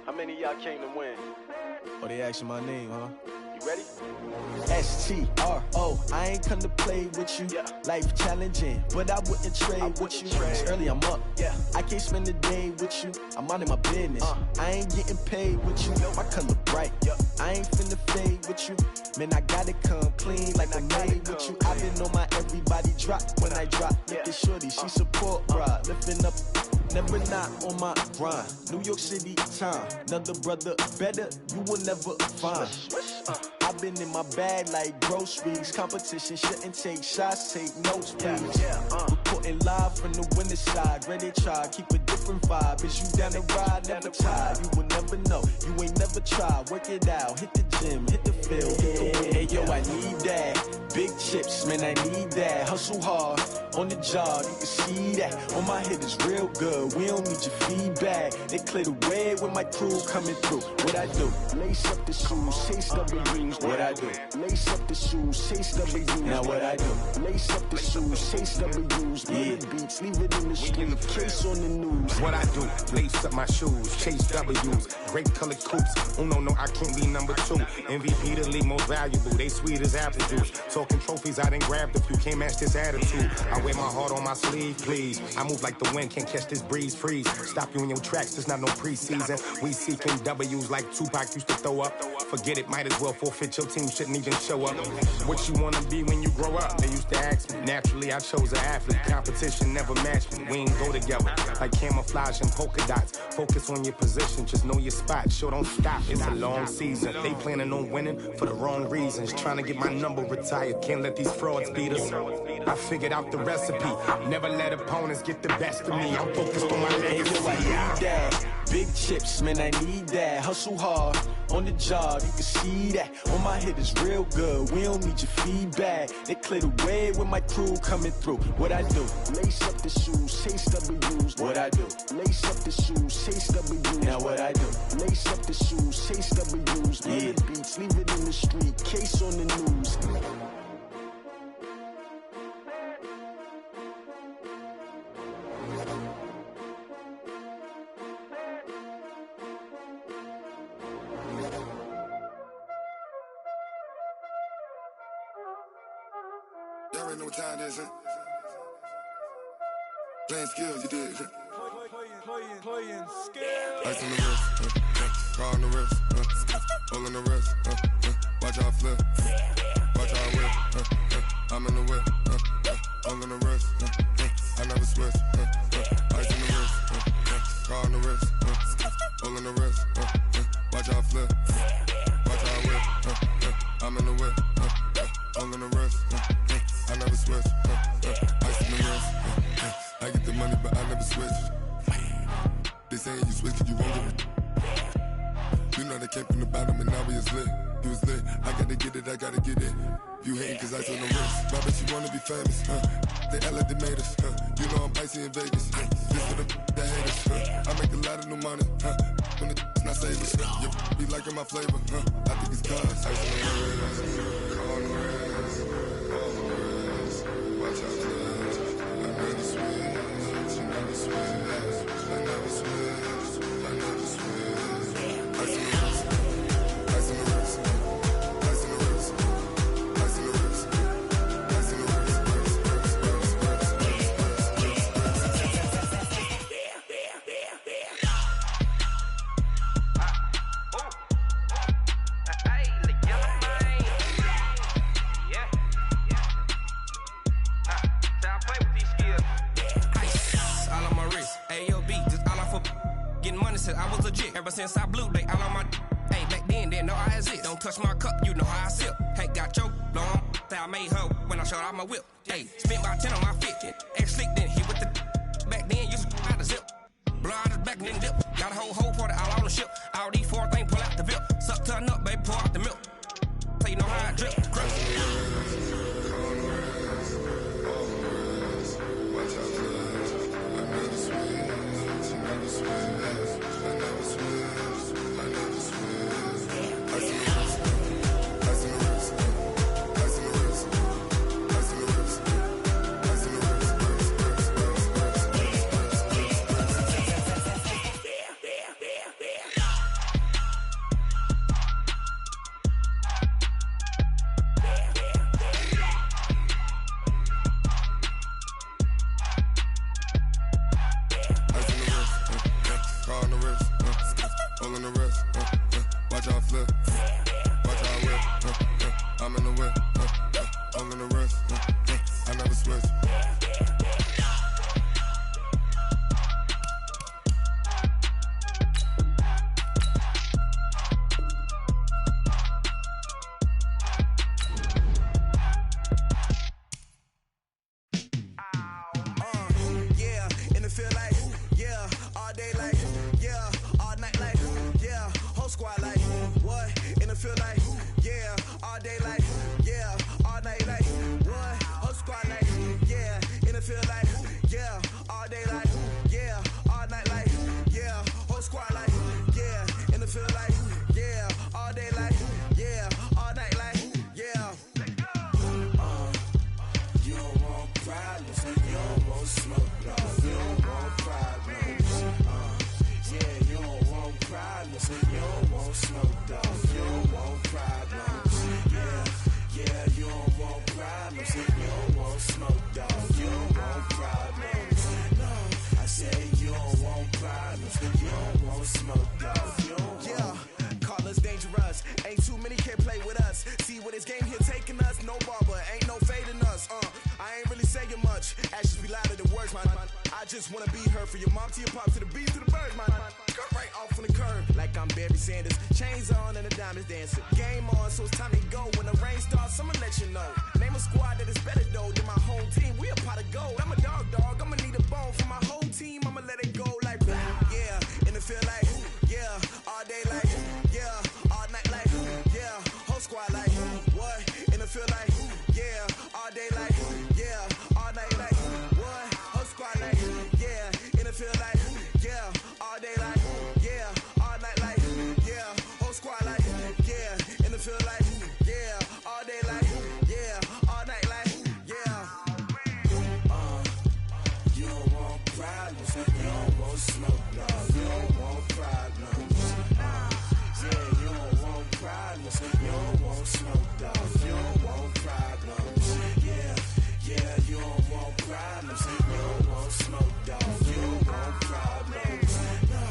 How many of y'all came to win? Oh, they asking my name, huh? You ready? STRO, I ain't come to play with you. Life challenging, but I wouldn't trade with you. It's early, I'm up. I can't spend the day with you. I'm out in my business. I ain't getting paid with you. My color bright. I ain't finna fade with you. Man, I gotta come clean like I made with you. I've been on my everybody drop when I drop. Look at shorty, she support, bruh. Lifting up, never not on my grind. New York City time, another brother better, you will never find. I've been in my bag like groceries. Competition shouldn't take shots, take notes, please. Reporting live from the winter side. Ready to try, keep a different vibe. Is you down the ride, never tired. You will never know, you ain't never tried. Work it out, hit the gym, hit the field, hit the wind. Hey yo, I need that. Big chips, man, I need that. Hustle hard, on the job, you can see that. On my head is real good, we don't need your feedback. They clear the way with my crew coming through. What I do? Lace up the shoes, chase W's. What I do? Lace up the shoes, chase W's. Now what I do? Lace up the shoes, chase W's. Murder beats, leave it in the street, case on the news. What I do? Lace up my shoes, chase W's. Great colored coops. Oh no, I can't be number 2. MVP the league most valuable. They sweet as apple juice. Talking trophies, I done grabbed a few. Can't match this attitude. I wear my heart on my sleeve, please. I move like the wind, can't catch this breeze, freeze. Stop you in your tracks, there's not no preseason. We seeking W's like Tupac used to throw up. Forget it, might as well forfeit, your team shouldn't even show up. What you wanna be when you grow up? They used to ask me. Naturally, I chose an athlete. Competition never matched me. We ain't go together like camouflage and polka dots. Focus on your position, just know your spot. Sure, don't stop, it's a long season. They planning on winning for the wrong reasons. Trying to get my number retired, can't let these frauds beat us. I figured out the recipe. Never let opponents get the best of me. I'm focused on my legacy. Hey, yo, I need that. Big chips, man, I need that. Hustle hard, on the job, you can see that. On my head is real good, we don't need your feedback. They clear the way with my crew coming through. What I do? Lace up the shoes, chase W's. What I do? Lace up the shoes, chase W's. Now what I do? Lace up the shoes, chase W's. Murder beats, leave it in the street, case on the news. Y'all already know what time it is, huh? Playing skills, you did, huh? Playing skills. Ice on the wrist, car on the wrist, hole in the wrist, watch how I flip, watch how I whip, I'm in the whip, hole in the wrist, I never switch, ice on the wrist, car on the wrist, hole in the wrist, watch how I flip, watch how I whip, I'm in the whip, hole in the wrist, I never switch, ice in the wrist, I get the money but I never switch. They saying you switch cause you won't get it. You know they came from the bottom and now we is lit. You was lit, I gotta get it, I gotta get it. You hating cause I told them wrist. But I bet you wanna be famous, They act like they made us, You know I'm icy in Vegas, This for the that hate us, I make a lot of new money, When it's not savings, You be liking my flavor, I think it's cause ice on the wrist, on the wrist, on the wrist. Watch out for this, I never switch, I never switch, I never switch, I never switch. Ice on the wrist, ice on the wrist, ice on the wrist, ice on the wrist, ice on the wrist, I was legit. Ever since I blew, they all on my hey, back then, didn't know I exist. Don't touch my cup, you know how I sip. Hey, got choked, long. I made her when I showed out my whip. Hey, spent about 10 on my fit. Ex-slick, then hit with the back then, used to out the zip. Blow out his back, then dip. Got a whole party all on the ship. All these 4 things pull out the VIP. Suck to a nut, baby, pour out the milk. So you know how I drip. feel like, yeah, all day like, yeah, all night like, yeah, whole squad like, what? In the feel like, yeah, all day like, yeah, all night like, what? Whole squad like, yeah, in the feel like, yeah, all day like, yeah, all night like, yeah, whole squad like, yeah, in the feel like, yeah, all day like, yeah, all night like, yeah. You don't want problems, you don't want smoke, dog. You don't want problems. Yeah, you don't want problems, you don't want smoke, dog. You don't want problems. Yeah, you don't want problems, you don't want smoke, dog. You don't want problems. No, I said you don't want problems, you don't want smoke, dog. You don't want. Call us dangerous. Ain't too many can play with us. See what this game here taking us. No barber, ain't no fading us. I ain't really saying much. Actions be louder than words, man. I just wanna be heard. For your mom to your pop to the beat to the birds, man. Cut right off on the curb like I'm Barry Sanders. Chains on and the diamonds dancing. Game on, so it's time to go. When the rain starts, I'ma let you know. Name a squad that is better though than my home team. We a pot of gold. I'm a dog. I'ma need a bone for my whole team. I'ma let it go like blah. Yeah, and it feel like yeah, all day like yeah, all night like yeah, whole squad like what? And it feel like yeah, all day like yeah, all night like what? Whole squad like yeah, and it feel like yeah, all day like yeah, all night like yeah, whole squad like yeah, and it feel like yeah, all day like yeah, all night like yeah. You don't want problems, you don't want smoke, dog. You don't want problems. Yeah, you don't want problems, you don't want smoke, dog. You don't want problems. Yeah, you don't want problems, you don't want smoke, dog. You don't want problems. No,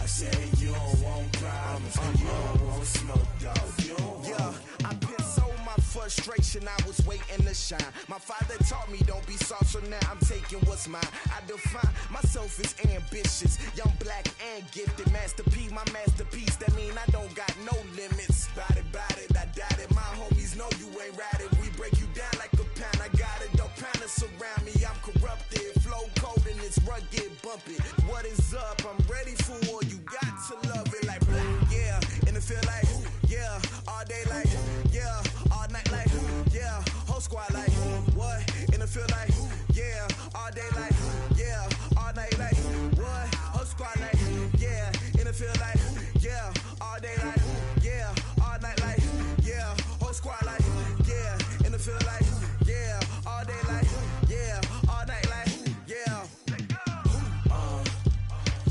I said you don't want problems, you don't want smoke, dog. You don't want. I've been so my frustration, I was waiting to shine. My father taught me don't be soft, so now I'm taking what's mine. I define myself as ambitious, young, black, and gifted. Master P, my masterpiece, that mean I don't got no limits. Bout it, I doubt it. My homies know you ain't ratted. We break you down like a pound. I got it, don't panic surround me. I'm corrupted, flow cold and it's rugged, bump it. What is up? I'm ready for war. You got to love it like black, yeah. And it feel like yeah, all day like yeah, all night like yeah, whole squad like what? And it feel like yeah, all day like yeah, all night like what? Whole squad like yeah, and it feel like yeah, all day like yeah, all night like yeah, whole squad like yeah, and it feel like yeah, all day like yeah, all night like yeah.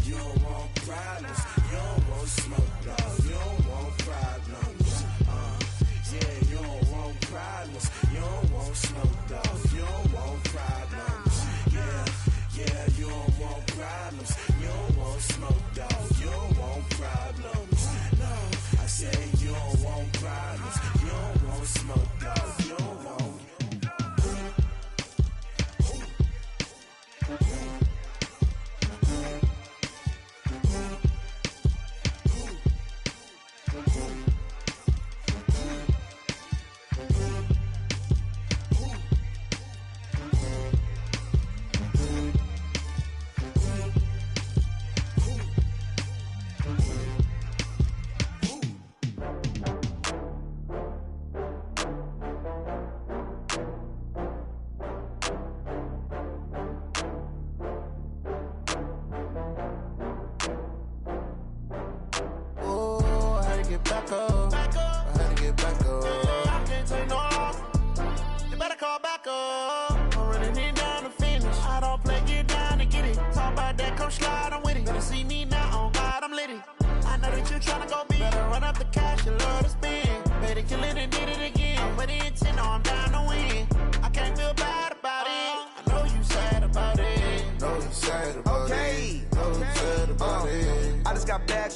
You don't want problems, you don't want smoke, dog. You don't want problems. Yeah, you don't want problems, you don't want smoke, dog. You don't want problems. Yeah, you don't want problems, you don't want smoke, dog. You don't want problems. No, I said you don't want problems, you don't want smoke, dog. You don't want.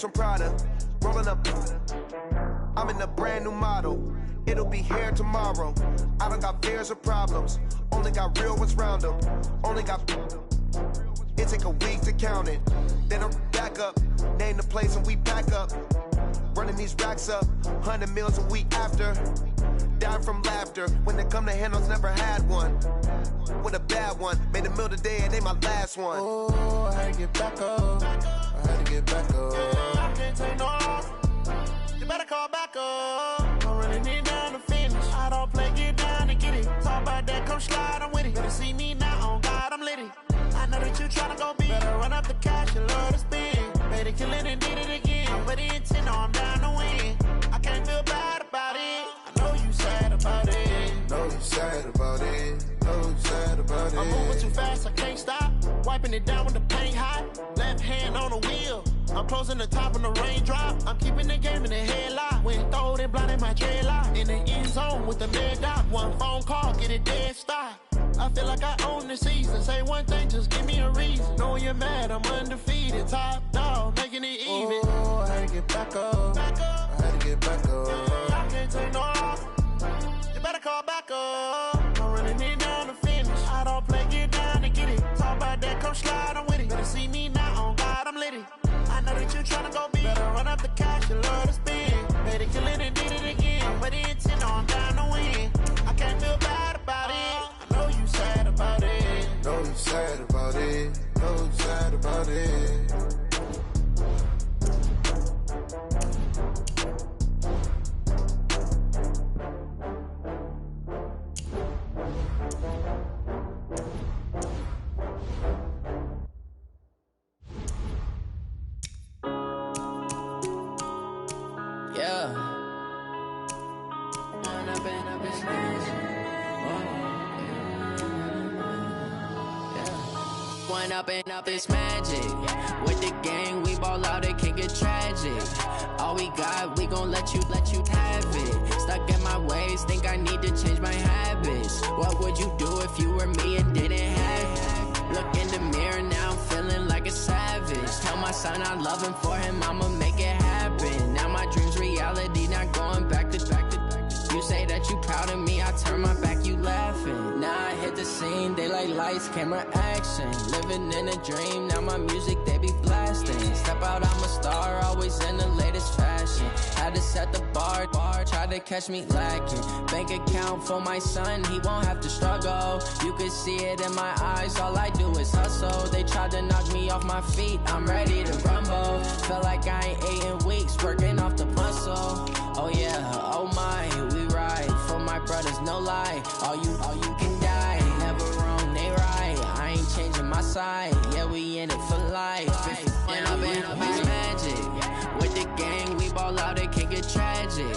From Prada, rolling up. I'm in a brand new model. It'll be here tomorrow. I don't got fears or problems. Only got real ones round them. Only got. It take a week to count it. Then I'm back up. Name the place and we pack up. Running these racks up. 100 meals a week after. dying from laughter. When it come to handles, never had one. With a bad one, made a meal today and they my last one. Oh, I had to get back up. I had to get back up. I can't take no loss. You better call back up. I'm running it down to finish. I don't play, get down to get it. Talk about that, come slide, I'm with it. Better see me now, on God, I'm litty. I know that you tryna go big. Better run up the cash, you love to spend. Better kill it and did it again. I put the intent on, I'm down to win. I can't feel bad about it. I know you sad about it. Know you sad about it. Know you sad about it. I'm moving too fast, I can't stop. Wiping it down with the paint hot. Left hand on the wheel. I'm closing the top of the raindrop. I'm keeping the game in the headlock. When throwed and blinded my dreadlock. In the end zone with the mid dot. One phone call, get it dead stop. I feel like I own the season. Say one thing, just give me a reason. Knowing you're mad, I'm undefeated. Top dog, making it even. Oh, I had to get back up. I had to get back up. I can't take no loss. You better call back up. I'm running it down to finish. I don't play, get down to get it. Talk about that, come slide, I'm with it. Better see me now, on God, I'm litty. I know that you tryna go big. Better run up the cash, you love to spend. Better kill it and did it again. But the intent on, I'm down to win. I can't feel bad about it. I know you sad about it. Know you sad about it. Know you sad about it. Up this magic. With the gang, we ball out, it can get tragic. All we got, we gon' let you have it. Stuck in my ways, think I need to change my habits. What would you do if you were me and didn't have it? Look in the mirror now, I'm feeling like a savage. Tell my son I love him, for him I'ma make it happen. Now my dream's reality, not going back to back. You say that you proud of me, I turn my back, you laughing. Now I hit the scene, they like lights, camera, action. Living in a dream, now my music, they be blasting. Step out, I'm a star, always in the latest fashion. Had to set the bar, try to catch me lacking. Bank account for my son, he won't have to struggle. You can see it in my eyes, all I do is hustle. They tried to knock me off my feet, I'm ready to rumble. Felt like I ain't ate in weeks, working off the muscle. Oh yeah, oh my, we ride for my brothers, no lie. All you can die, never wrong, they right. I ain't changing my side, yeah, we in it for life. When up in it's magic. With the gang, we ball out, it can get tragic.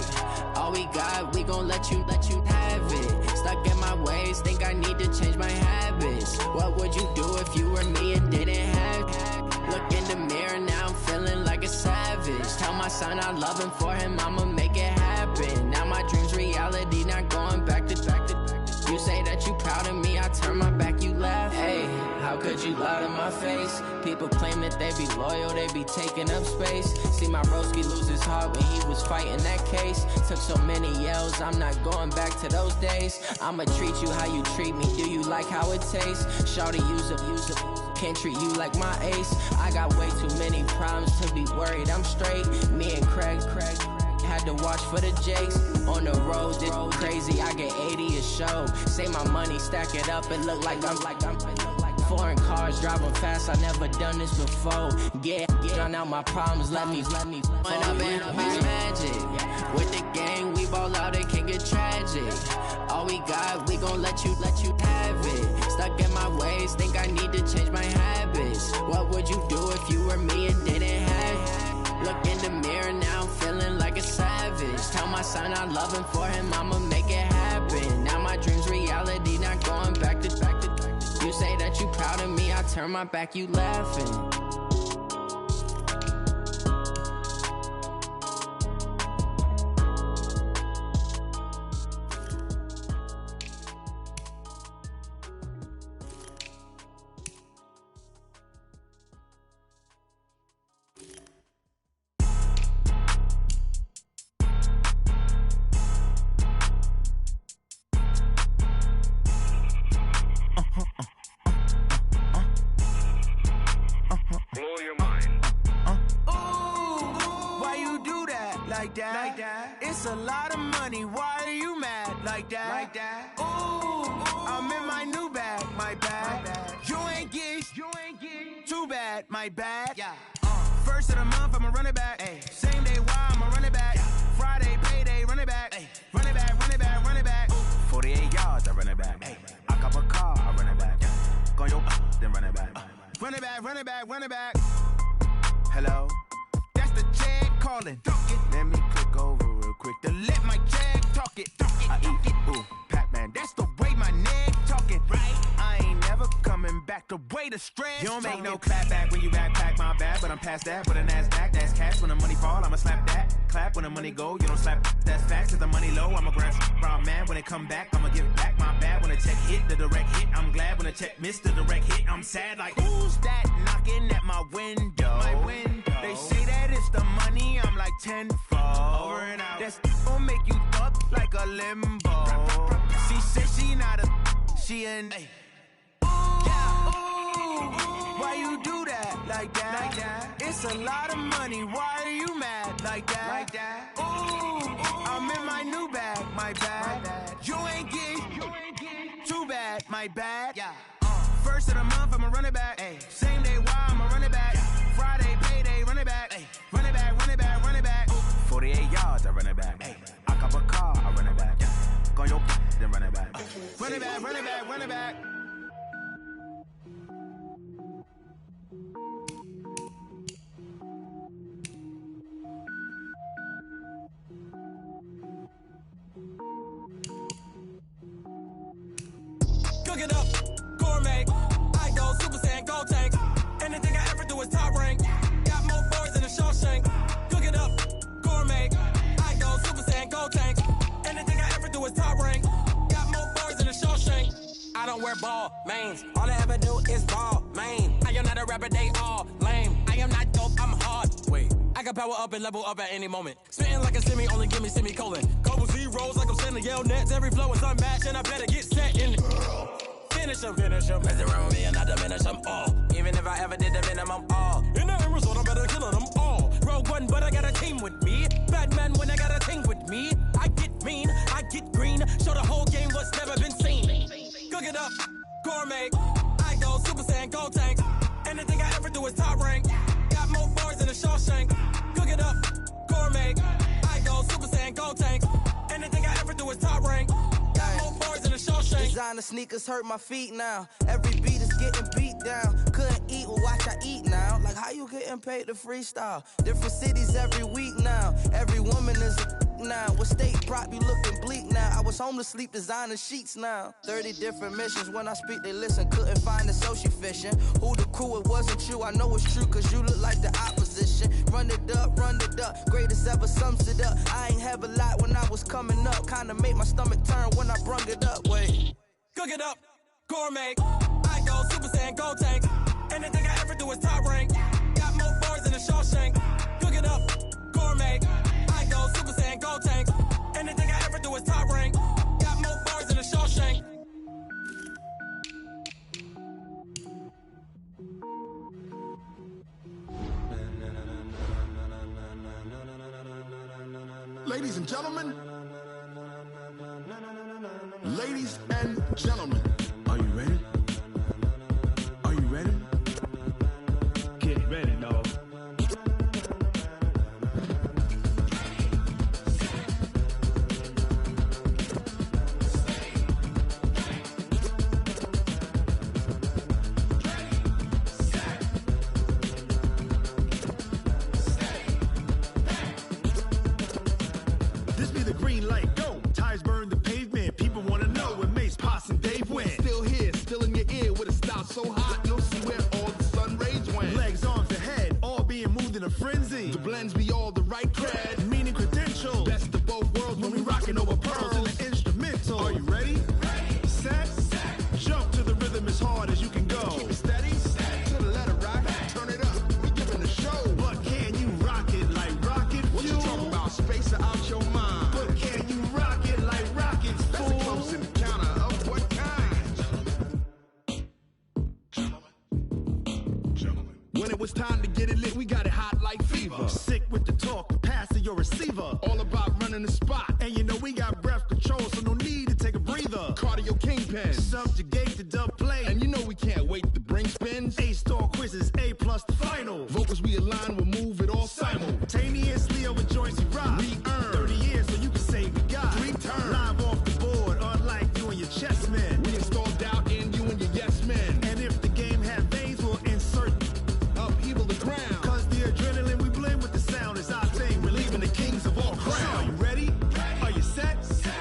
All we got, we gon' let you have it. Stuck in my ways, think I need to change my habits. What would you do if you were me and didn't have it? Look in the mirror, now I'm feeling like a savage. Tell my son I love him, for him I'ma make it happen. Now my dream's reality, not going back to back. You say that you proud of me, I turn my back, you laugh. Hey, how could you lie to my face? People claim that they be loyal, they be taking up space. See my broski lose his heart when he was fighting that case. Took so many yells, I'm not going back to those days. I'ma treat you how you treat me, do you like how it tastes? Shawty, use up, can't treat you like my ace. I got way too many problems to be worried, I'm straight. Me and Craig had to watch for the Jakes. On the road, this crazy, I get 80 a show. Say my money, stack it up, it look like I'm foreign cars, driving fast, I never done this before. Get drown out my problems, let me When up in it's magic. With the gang, we ball out, it can get tragic. All we got, we gon' let you have it. Stuck in my ways, think I need to change my habits. What would you do if you were me and didn't have it? Look in the mirror, now I'm feeling like a savage. Tell my son I love him, for him I'ma make it happen. Now my dream's reality, not going back to back. You say that you proud of me, I turn my back, you laughing. like that. It's a lot of money, why are you mad like that? Ooh, I'm in my new bag, my bad. You ain't get too bad, my bad. First of the month, I'ma run it back. Same day, why I'ma run it back. Friday, payday, run it back. Run it back, run it back, run it back. 48 yards, I run it back. I cop a car, I run it back. Go yo, then run it back. Run it back, run it back, run it back. Hello, that's the jag calling. Let me click over real quick to let my jag talk it. I eat it, ooh, Pac-Man, that's the way my neck talking. Right, I ain't never coming back the way the stress. You don't make no clap back when you backpack, my bad, but I'm past that. With a NASDAQ, that's cash. When the money fall, I'ma slap that. Clap when the money go, you don't slap. That's facts. Cause the money low, I'ma grab brown man. When it come back, I'ma give back my bad. When the check hit, the direct hit, I'm glad. When the check missed the direct hit, I'm sad. Like, who's that knocking at my window? My window. They say that it's the money, I'm like tenfold. Over and out. That's gon' make you up like a limbo. She said she not a, she an. Why you do that like that? It's a lot of money, why are you mad like that? Ooh, I'm in my new bag, my bad. You ain't get too bad, my bad. First of the month, I'ma run it back. Same day, why I'ma run it back. Friday, payday, run it back. Run it back, run it back, run it back. 48 yards, I run it back. I cop a car, I run it back. Go yo, then run it back. Run it back, run it back, run it back. Cook it up, gourmet. I go Super Saiyan, gold tank. Anything I ever do is top rank. Got more boys in the Shawshank. Cook it up, gourmet. I go Super Saiyan, gold tank. Anything I ever do is top rank. Got more boys in the Shawshank. I don't wear ball mains. All I ever do is ball main. I am not a rapper, they all lame. I am not dope, I'm hard. Wait, I can power up and level up at any moment. Spitting like a semi, only give me semicolon. Couple zeros like I'm sending yell nets. Every flow is unmatched and I better get set in. Finish them. Mess around with me and I diminish them all. Even if I ever did the minimum all. In the end result, I'm better killing them all. Rogue One, but I got a team with me. Batman when I got a team with me. I get mean, I get green. Show the whole game what's never been seen. Cook it up, gourmet. I go Super Saiyan, gold tank. Anything I ever do is top rank. Got more bars in the Shawshank. Cook it up, gourmet. I go Super Saiyan, gold tank. Anything I ever do is top rank. Got more bars in the Shawshank. Designer sneakers hurt my feet now. Every beat is getting beat down. Couldn't eat, well watch I eat now. Like how you getting paid to freestyle? Different cities every week now. Every woman is a now. With state prop, you looking bleak now. I was home to sleep, designer sheets now. 30 different missions. When I speak, they listen. Couldn't find it, so she fishing. Who the crew? It wasn't you. I know it's true, cause you look like the opposition. Run it up, run it up. Greatest ever sums it up. I ain't have a lot when I was coming up. Kinda made my stomach turn when I brung it up. Wait. Cook it up, gourmet. I go Super Saiyan, gold tank. Anything I ever do is top rank. Got more bars in the Shawshank. Cook it up, gourmet. I go Super Saiyan, gold tank. Anything I ever do is top rank. Got more bars in the Shawshank. Ladies and gentlemen. Ladies and gentlemen, are you ready? Are you ready? Get ready, dog. This be the green light, go. Tires burn the pavement. People wanna know when Mace, Posse, and Dave went. Still here, still in your ear with a style so hot, you'll see where all the sun rays went. Legs, arms, and head, all being moved in a frenzy. The blends be all the right cred, meaning credentials. Best of both worlds when we rockin' over pearls in the instrumental. Are you ready? Ready. Set. Jump to the rhythm as hard as you can go. Keep it steady. To the letter right. Turn it up. We giving the show. But can you rock it like rocket fuel? What you talking about? Space out your mind. But can you rock it like rockets, fool? That's a close encounter of what kind? Gentlemen. When it was time to get it lit, we got it hot like fever. Sick with the talk, the pass of your your receiver. All about running the spot. And you know we got breath control, so no need to take a breather. Cardio kingpin. Subjugate the dub play. And you know we can't wait to bring spins. A-star quizzes, A+ the final. Vocals we align, we'll move it all simultaneously over joints we rock. We earn 30 years so you can say we got 3 turns. Live off the board, unlike you and your chess men. We install doubt in you and your yes men. And if the game had veins, we'll insert upheaval the ground. Cause the adrenaline we blend with the sound is our thing. We're leaving the kings of all crowns. So are you ready? Are you set?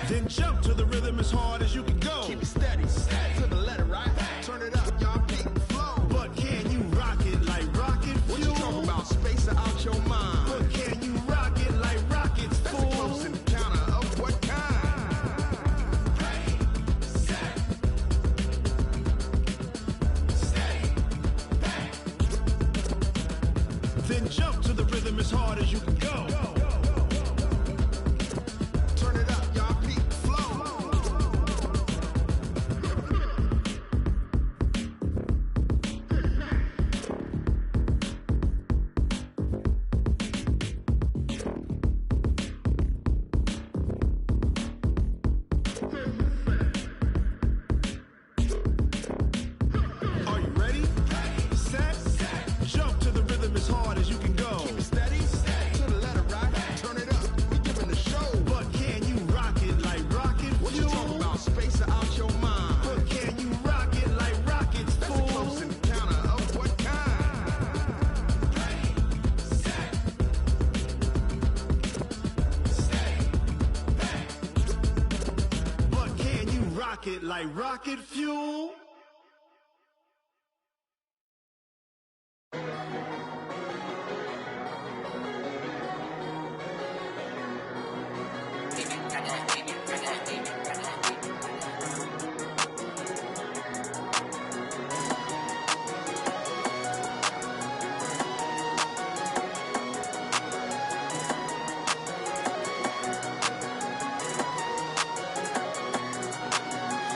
Then jump to the rhythm as hard as you can go. Keep it steady, to the letter, right? Turn it up, y'all, keep it flow. But can you rock it like rocket fuel? What you talking about? Space out your mind. But can you rock it like rockets, fool? That's a close encounter of what kind? Ready, set, steady, back. Then jump to the rhythm as hard as you can go. Turn it up, y'all, keep it flow. Are you ready? Set, jump to the rhythm as hard as you can go. Keep it steady, to the letter, right? Turn it up, we giving the show. But can you rock it like rocket fuel? What you talking about? Space out your mind. But can you rock it like rockets, fool? That's a close encounter of what kind? Ready, set, steady, back. But can you rock it like rocket fuel?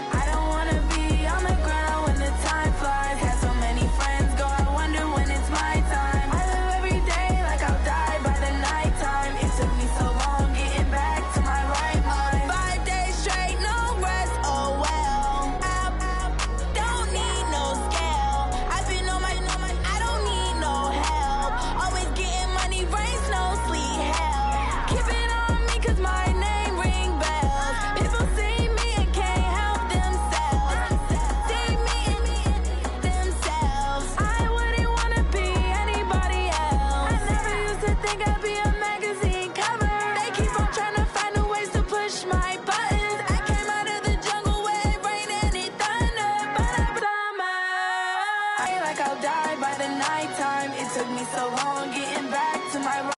I don't wanna be on the ground when the time flies. Had so many friends go, I wonder when it's my time. I live every day like I'll die by the nighttime. It took me so long getting back to my right mind. 5 days straight, no rest, oh well. Don't need no scale. I've been on my, I don't need no help. Always getting money, rain, snow, sleet, hell. Keep it on me cause my name ring bells. People see me and can't help themselves. See me and themselves. I wouldn't wanna be anybody else. I never used to think I'd be a magazine cover. They keep on trying to find new ways to push my buttons. I came out of the jungle where it rained and it thundered, but I'm summer. I feel like I'll die by the nighttime. It took me so long getting back to my